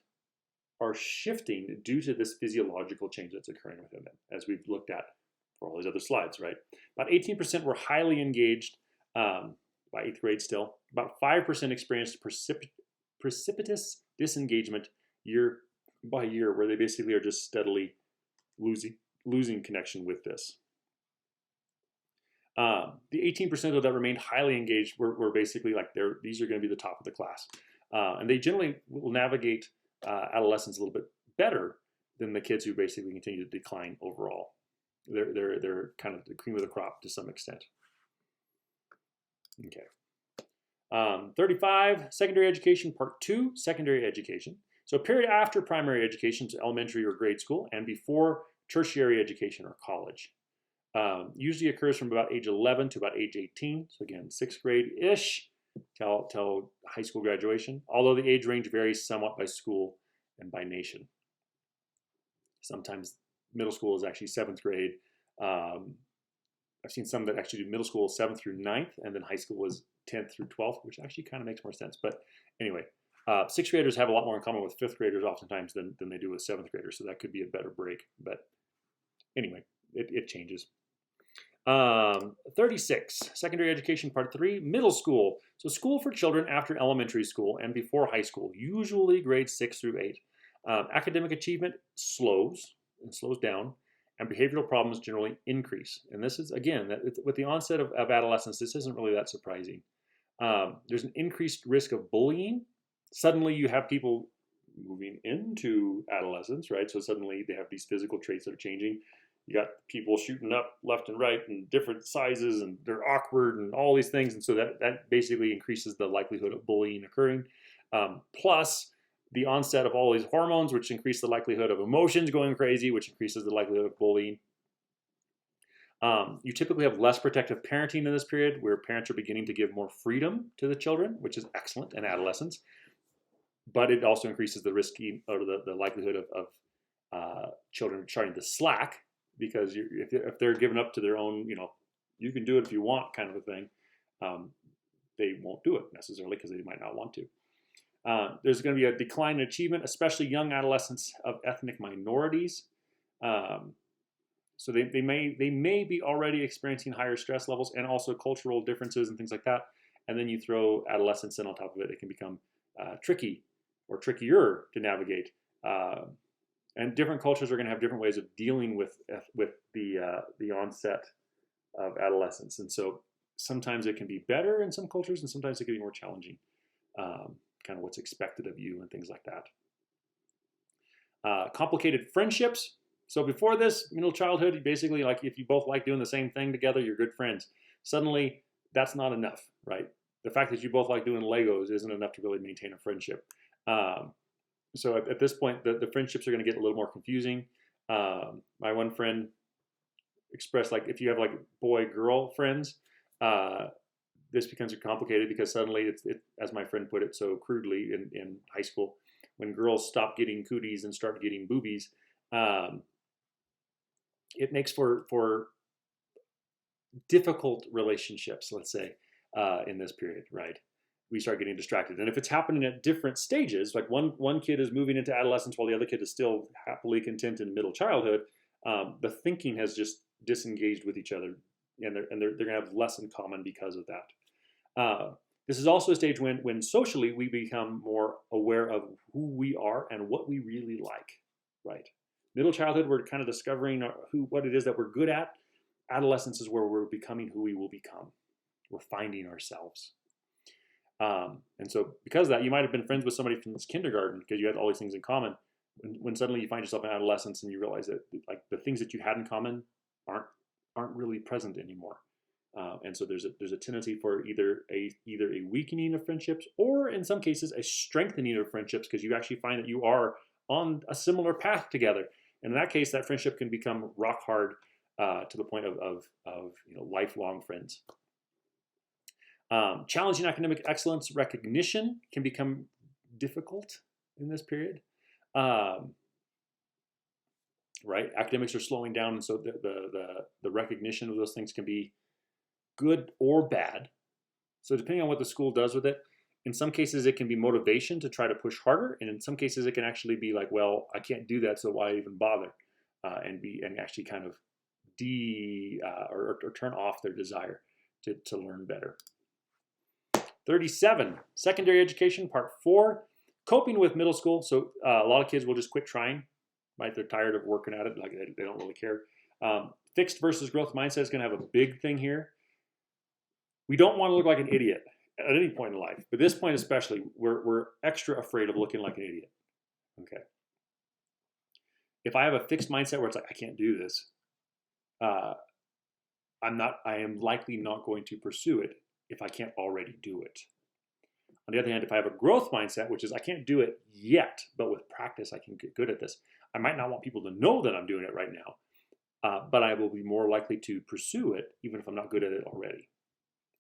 are shifting due to this physiological change that's occurring within them, as we've looked at for all these other slides, right? About 18% were highly engaged by 8th grade still. About 5% experienced precipitous disengagement year by year, where they basically are just steadily losing connection with this. The 18% that remained highly engaged were basically like these are going to be the top of the class. And they generally will navigate adolescence a little bit better than the kids who basically continue to decline overall. They're kind of the cream of the crop to some extent. Okay. 35, secondary education, part 2, secondary education. So a period after primary education, so elementary or grade school, and before tertiary education or college. Usually occurs from about age 11 to about age 18. So again, 6th grade-ish till high school graduation, although the age range varies somewhat by school and by nation. Sometimes middle school is actually 7th grade. I've seen some that actually do middle school 7th through 9th, and then high school is 10th through 12th, which actually kind of makes more sense. But anyway, 6th graders have a lot more in common with 5th graders oftentimes than they do with 7th graders, so that could be a better break. But anyway, it changes. 36, secondary education, part 3, middle school. So school for children after elementary school and before high school, usually grades 6 through 8. Academic achievement slows down, and behavioral problems generally increase. And this is, again, with the onset of adolescence, this isn't really that surprising. There's an increased risk of bullying. Suddenly you have people moving into adolescence, right? So suddenly they have these physical traits that are changing. You got people shooting up left and right in different sizes, and they're awkward and all these things. And so that basically increases the likelihood of bullying occurring. Plus the onset of all these hormones, which increase the likelihood of emotions going crazy, which increases the likelihood of bullying. You typically have less protective parenting in this period, where parents are beginning to give more freedom to the children, which is excellent in adolescence. But it also increases the risk or the likelihood of children starting to slack, because if they're given up to their own, you can do it if you want kind of a thing, they won't do it necessarily because they might not want to. There's going to be a decline in achievement, especially young adolescents of ethnic minorities. So they may be already experiencing higher stress levels and also cultural differences and things like that. And then you throw adolescence in on top of it, it can become tricky or trickier to navigate. And different cultures are going to have different ways of dealing with the onset of adolescence. And so sometimes it can be better in some cultures, and sometimes it can be more challenging. Kind of what's expected of you and things like that. Complicated friendships. So before this, middle childhood, basically, like if you both like doing the same thing together, you're good friends. Suddenly, that's not enough, right? The fact that you both like doing Legos isn't enough to really maintain a friendship. So at this point, the friendships are going to get a little more confusing. My one friend expressed, like, if you have like boy girl friends, this becomes complicated because suddenly as my friend put it so crudely in high school, when girls stop getting cooties and start getting boobies, um, it makes for difficult relationships, let's say, in this period, right? We start getting distracted. And if it's happening at different stages, like one kid is moving into adolescence while the other kid is still happily content in middle childhood, the thinking has just disengaged with each other, and they're going to have less in common because of that. This is also a stage when socially we become more aware of who we are and what we really like, right? Middle childhood, we're kind of discovering what it is that we're good at. Adolescence is where we're becoming who we will become. We're finding ourselves. And so because of that, you might have been friends with somebody from this kindergarten because you had all these things in common. When suddenly you find yourself in adolescence and you realize that like the things that you had in common aren't really present anymore. And so there's a tendency for either a weakening of friendships, or in some cases a strengthening of friendships, because you actually find that you are on a similar path together. And in that case, that friendship can become rock hard to the point of lifelong friends. Challenging academic excellence recognition can become difficult in this period. Right, academics are slowing down, and so the recognition of those things can be good or bad. So depending on what the school does with it, in some cases it can be motivation to try to push harder, and in some cases it can actually be like, well, I can't do that, so why even bother? And actually kind of or turn off their desire to learn better. 37, secondary education, part 4, coping with middle school. So a lot of kids will just quit trying, right? They're tired of working at it, like they don't really care. Fixed versus growth mindset is going to have a big thing here. We don't want to look like an idiot at any point in life, but this point especially, we're extra afraid of looking like an idiot. Okay. If I have a fixed mindset where it's like, I can't do this, I am likely not going to pursue it if I can't already do it. On the other hand, if I have a growth mindset, which is I can't do it yet, but with practice I can get good at this, I might not want people to know that I'm doing it right now, but I will be more likely to pursue it even if I'm not good at it already,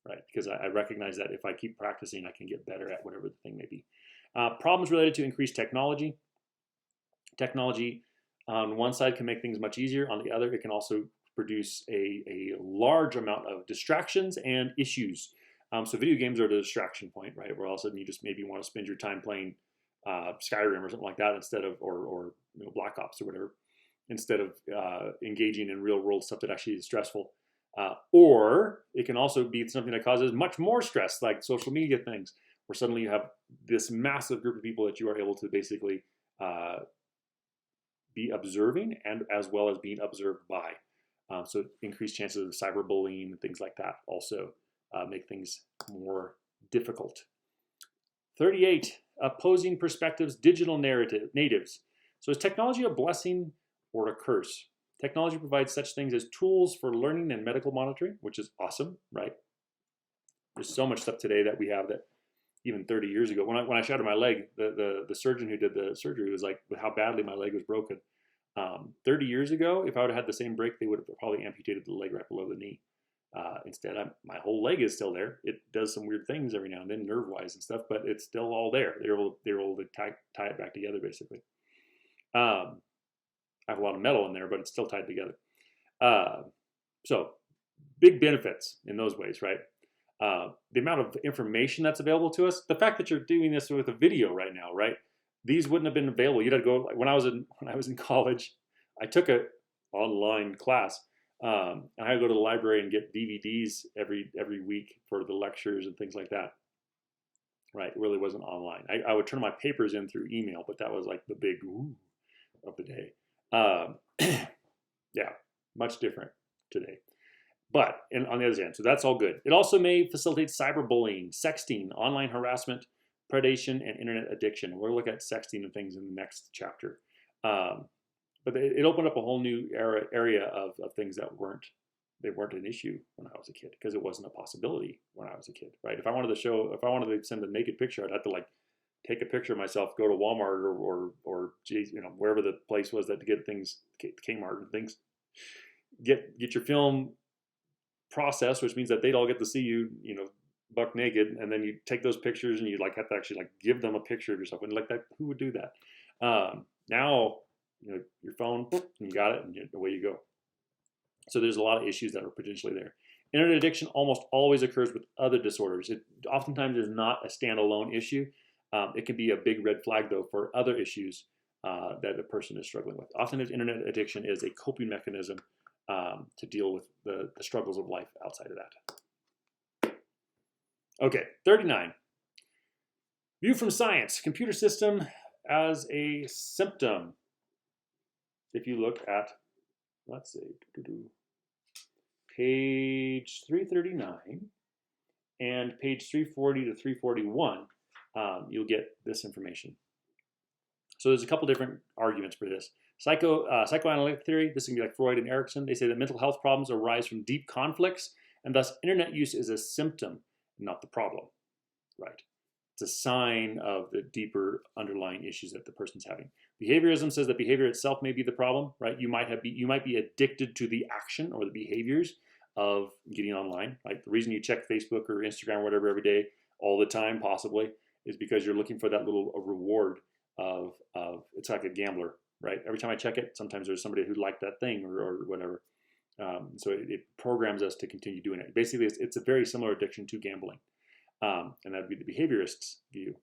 right? Because I recognize that if I keep practicing, I can get better at whatever the thing may be. Problems related to increased technology. Technology on one side can make things much easier. On the other, it can also produce a large amount of distractions and issues. So video games are the distraction point, right? Where all of a sudden you just maybe want to spend your time playing Skyrim or something like that instead of, or Black Ops or whatever, instead of engaging in real world stuff that actually is stressful. Or it can also be something that causes much more stress, like social media things, where suddenly you have this massive group of people that you are able to basically be observing and as well as being observed by. So increased chances of cyberbullying and things like that also make things more difficult. 38, opposing perspectives, digital natives. So is technology a blessing or a curse? Technology provides such things as tools for learning and medical monitoring, which is awesome, right? There's so much stuff today that we have that even 30 years ago, when I shattered my leg, the surgeon who did the surgery was like, how badly my leg was broken. 30 years ago, if I would have had the same break, they would have probably amputated the leg right below the knee. Instead, my whole leg is still there. It does some weird things every now and then, nerve-wise and stuff, but it's still all there. They're able to tie it back together, basically. I have a lot of metal in there, but it's still tied together. So big benefits in those ways, right? The amount of information that's available to us, the fact that you're doing this with a video right now, right? These wouldn't have been available. You'd have to go, when I was in college, I took a online class. And I had to go to the library and get DVDs every week for the lectures and things like that. Right, it really wasn't online. I would turn my papers in through email, but that was like the big ooh of the day. Yeah, much different today. But on the other hand, so that's all good. It also may facilitate cyberbullying, sexting, online harassment, predation, and internet addiction. We'll look at sexting and things in the next chapter. But it opened up a whole new area of things that weren't an issue when I was a kid, because it wasn't a possibility when I was a kid, right? If I wanted to send a naked picture, I'd have to like take a picture of myself, go to Walmart or geez, wherever the place was that to get things, Kmart and things, get your film processed, which means that they'd all get to see you, buck naked, and then you take those pictures and you have to actually give them a picture of yourself. And that, who would do that? Now, your phone, and you got it, and away you go. So there's a lot of issues that are potentially there. Internet addiction almost always occurs with other disorders. It oftentimes is not a standalone issue. It can be a big red flag, though, for other issues that a person is struggling with. Often internet addiction is a coping mechanism to deal with the struggles of life outside of that. Okay, 39. View from science, computer system as a symptom. If you look at, let's see, page 339 and page 340 to 341, you'll get this information. So there's a couple different arguments for this. Psychoanalytic theory, this can be like Freud and Erickson. They say that mental health problems arise from deep conflicts, and thus internet use is a symptom, not the problem, right? It's a sign of the deeper underlying issues that the person's having. Behaviorism says that behavior itself may be the problem, right? You might be addicted to the action or the behaviors of getting online. Like the reason you check Facebook or Instagram or whatever every day, all the time possibly, is because you're looking for that little reward of it's like a gambler, right? Every time I check it, sometimes there's somebody who liked that thing or whatever. So it programs us to continue doing it. Basically, it's a very similar addiction to gambling. And that would be the behaviorist's view.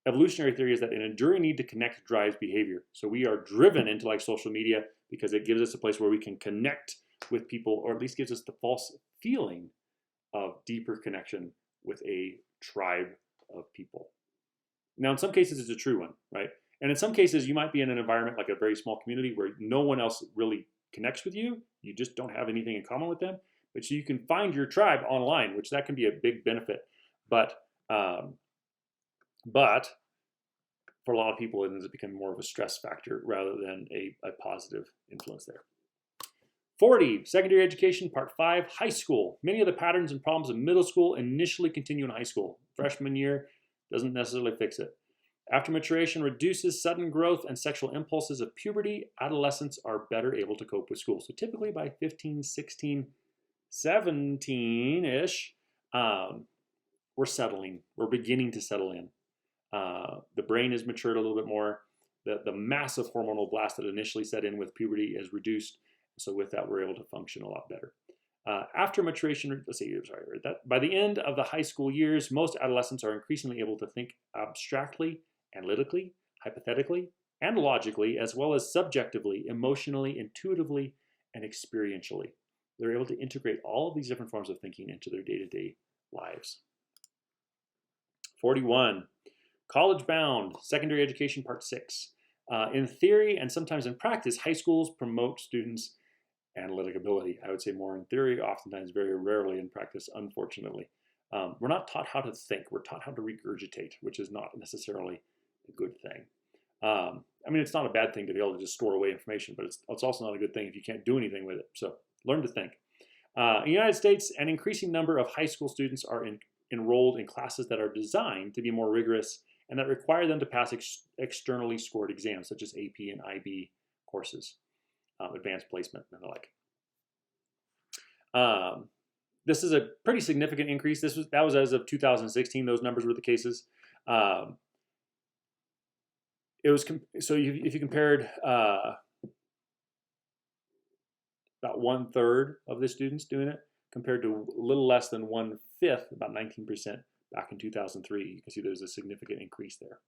Evolutionary theory is that an enduring need to connect drives behavior. So we are driven into social media because it gives us a place where we can connect with people, or at least gives us the false feeling of deeper connection with a tribe of people. Now, in some cases, it's a true one, right? And in some cases, you might be in an environment like a very small community where no one else really connects with you. You just don't have anything in common with them. But so you can find your tribe online, which that can be a big benefit. But for a lot of people, it ends up becoming more of a stress factor rather than a positive influence there. 40, secondary education, part 5, high school. Many of the patterns and problems of middle school initially continue in high school. Freshman year doesn't necessarily fix it. After maturation reduces sudden growth and sexual impulses of puberty, adolescents are better able to cope with school. So typically by 15, 16, 17-ish, we're settling. We're beginning to settle in. The brain has matured a little bit more. The massive hormonal blast that initially set in with puberty is reduced. So with that, we're able to function a lot better. After maturation, by the end of the high school years, most adolescents are increasingly able to think abstractly, analytically, hypothetically, and logically, as well as subjectively, emotionally, intuitively, and experientially. They're able to integrate all of these different forms of thinking into their day-to-day lives. 41, college-bound, secondary education, part 6. In theory and sometimes in practice, high schools promote students' analytic ability. I would say more in theory, oftentimes very rarely in practice, unfortunately. We're not taught how to think. We're taught how to regurgitate, which is not necessarily a good thing. It's not a bad thing to be able to just store away information, but it's also not a good thing if you can't do anything with it. So learn to think. In the United States, an increasing number of high school students are enrolled in classes that are designed to be more rigorous and that require them to pass externally scored exams, such as AP and IB courses, advanced placement, and the like. This is a pretty significant increase. That was as of 2016. Those numbers were the cases. If you compared about 1/3 of the students doing it compared to a little less than 1/5, about 19% back in 2003, you can see there's a significant increase there.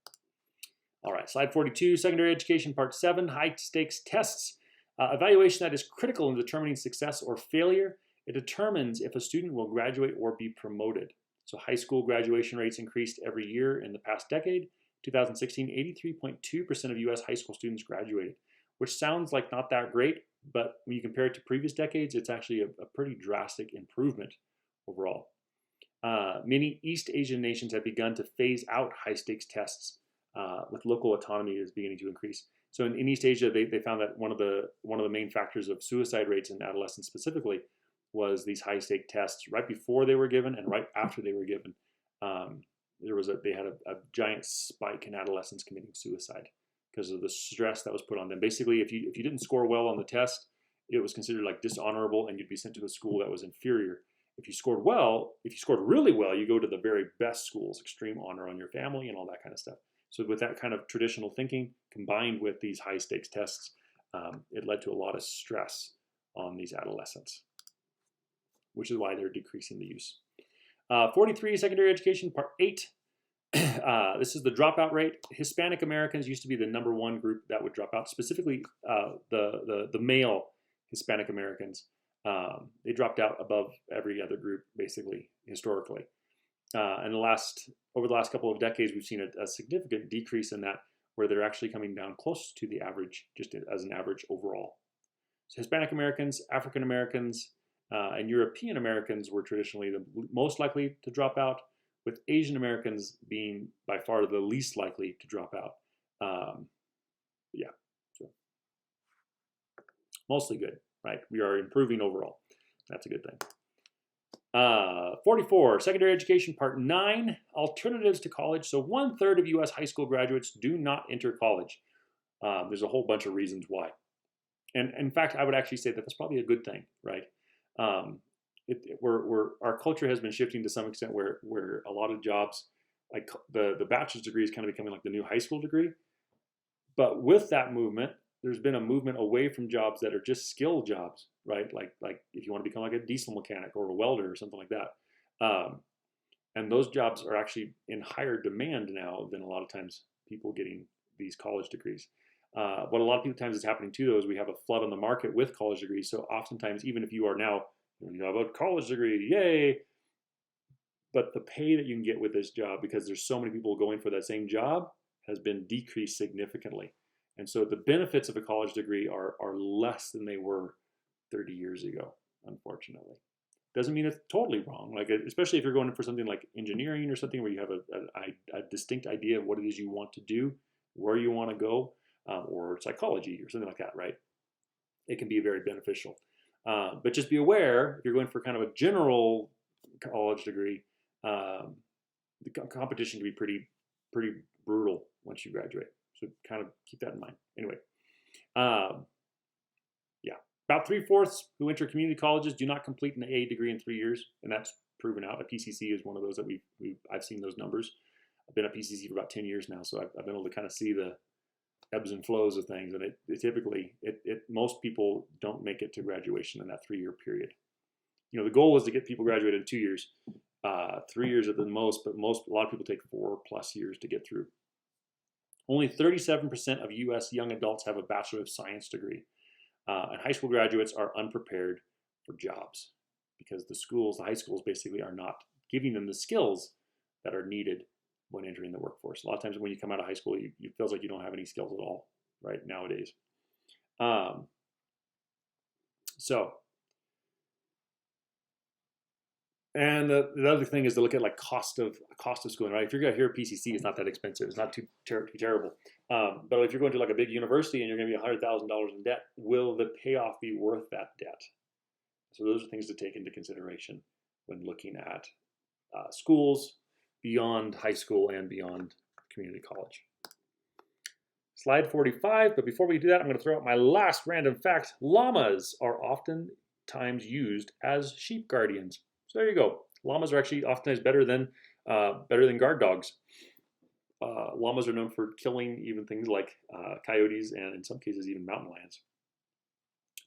All right, slide 42, secondary education, part 7, high stakes tests. Evaluation that is critical in determining success or failure. It determines if a student will graduate or be promoted. So high school graduation rates increased every year in the past decade. 2016, 83.2% of US high school students graduated, which sounds like not that great, but when you compare it to previous decades, it's actually a pretty drastic improvement overall. Many East Asian nations have begun to phase out high stakes tests with local autonomy is beginning to increase. So in East Asia, they found that one of the main factors of suicide rates in adolescents specifically was these high stake tests right before they were given and right after they were given. they had a giant spike in adolescents committing suicide because of the stress that was put on them. Basically, if you didn't score well on the test, it was considered like dishonorable, and you'd be sent to a school that was inferior. If you scored really well, you go to the very best schools, extreme honor on your family and all that kind of stuff. So with that kind of traditional thinking combined with these high stakes tests, it led to a lot of stress on these adolescents, which is why they're decreasing the use. 43, secondary education, part 8. This is the dropout rate. Hispanic Americans used to be the #1 group that would drop out, specifically the male Hispanic Americans. They dropped out above every other group, basically, historically. And over the last couple of decades, we've seen a significant decrease in that, where they're actually coming down close to the average, just as an average overall. So Hispanic Americans, African Americans, and European Americans were traditionally the most likely to drop out, with Asian Americans being by far the least likely to drop out. Yeah, so mostly good, right? We are improving overall. That's a good thing. 44, secondary education, part 9, alternatives to college. So 1/3 of U.S. high school graduates do not enter college. There's a whole bunch of reasons why. And in fact, I would actually say that that's probably a good thing, right? Our culture has been shifting to some extent where a lot of jobs, like the bachelor's degree is kind of becoming like the new high school degree. But with that movement, there's been a movement away from jobs that are just skill jobs, right? Like if you want to become like a diesel mechanic or a welder or something like that. And those jobs are actually in higher demand now than a lot of times people getting these college degrees. What a lot of times is happening too, though, is we have a flood on the market with college degrees. So oftentimes, even if you are now, you have a college degree, yay, but the pay that you can get with this job, because there's so many people going for that same job, has been decreased significantly. And so the benefits of a college degree are less than they were 30 years ago, unfortunately. Doesn't mean it's totally wrong, like especially if you're going for something like engineering or something where you have a distinct idea of what it is you want to do, where you want to go, or psychology or something like that, right? It can be very beneficial. But just be aware, if you're going for kind of a general college degree, the competition can be pretty brutal once you graduate. So kind of keep that in mind. Anyway, yeah, about 3/4 who enter community colleges do not complete an AA degree in 3 years, and that's proven out. A PCC is one of those that I've seen those numbers. I've been at PCC for about 10 years now, so I've been able to kind of see the ebbs and flows of things, and typically most people don't make it to graduation in that 3-year period. The goal is to get people graduated in 2 years, 3 years at the most, but a lot of people take 4+ years to get through. Only 37% of U.S. young adults have a Bachelor of Science degree, and high school graduates are unprepared for jobs because the high schools basically are not giving them the skills that are needed when entering the workforce. A lot of times when you come out of high school, you feel like you don't have any skills at all, right, nowadays. And the other thing is to look at like cost of schooling, right? If you're going to hear PCC, it's not that expensive. It's not too terrible. But if you're going to like a big university and you're going to be $100,000 in debt, will the payoff be worth that debt? So those are things to take into consideration when looking at schools beyond high school and beyond community college. Slide 45, but before we do that, I'm going to throw out my last random fact. Llamas are oftentimes used as sheep guardians. So there you go. Llamas are actually oftentimes better than guard dogs. Llamas are known for killing even things like coyotes and in some cases even mountain lions.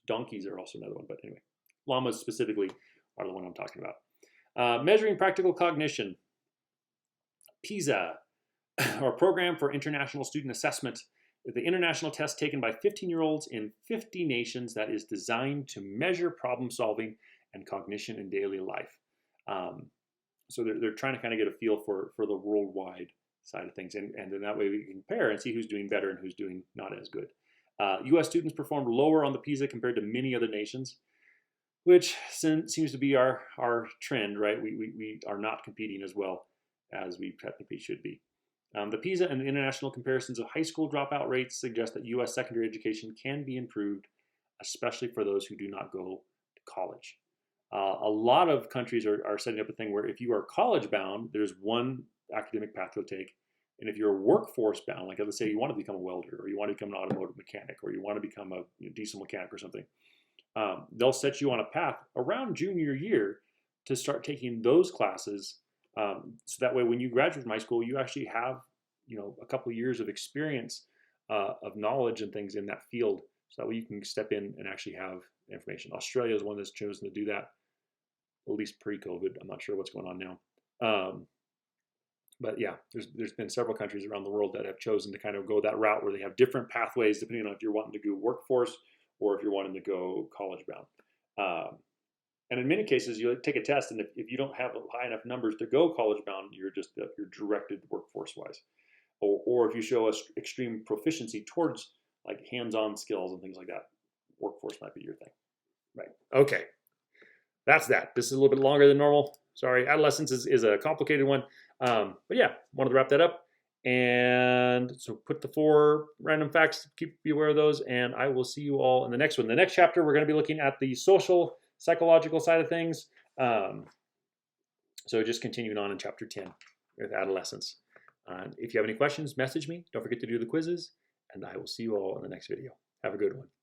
Donkeys are also another one, but anyway. Llamas specifically are the one I'm talking about. Measuring practical cognition. PISA, or Program for International Student Assessment, is the international test taken by 15-year-olds in 50 nations that is designed to measure problem solving and cognition in daily life. So they're trying to kind of get a feel for the worldwide side of things, and then that way we can compare and see who's doing better and who's doing not as good. U.S. students performed lower on the PISA compared to many other nations, which seems to be our trend, right? We are not competing as well as we technically should be. The PISA and the international comparisons of high school dropout rates suggest that U.S. secondary education can be improved, especially for those who do not go to college. A lot of countries are setting up a thing where if you are college bound, there's one academic path you'll take. And if you're workforce bound, like let's say you want to become a welder, or you want to become an automotive mechanic, or you want to become a diesel mechanic or something, they'll set you on a path around junior year to start taking those classes. So that way, when you graduate from high school, you actually have a couple of years of experience, of knowledge and things in that field. So that way you can step in and actually have information. Australia is one that's chosen to do that, at least pre-COVID. I'm not sure what's going on now. But yeah, there's been several countries around the world that have chosen to kind of go that route where they have different pathways depending on if you're wanting to go workforce or if you're wanting to go college bound. And in many cases, you take a test, and if you don't have high enough numbers to go college bound, you're directed workforce wise. Or if you show us extreme proficiency towards like hands-on skills and things like that, workforce might be your thing. Right. Okay. That's that. This is a little bit longer than normal. Sorry. Adolescence is a complicated one. But yeah, wanted to wrap that up. And so put the 4 random facts, be aware of those, and I will see you all in the next one. The next chapter, we're going to be looking at the social, psychological side of things. So just continuing on in chapter 10 with adolescence. If you have any questions, message me. Don't forget to do the quizzes, and I will see you all in the next video. Have a good one.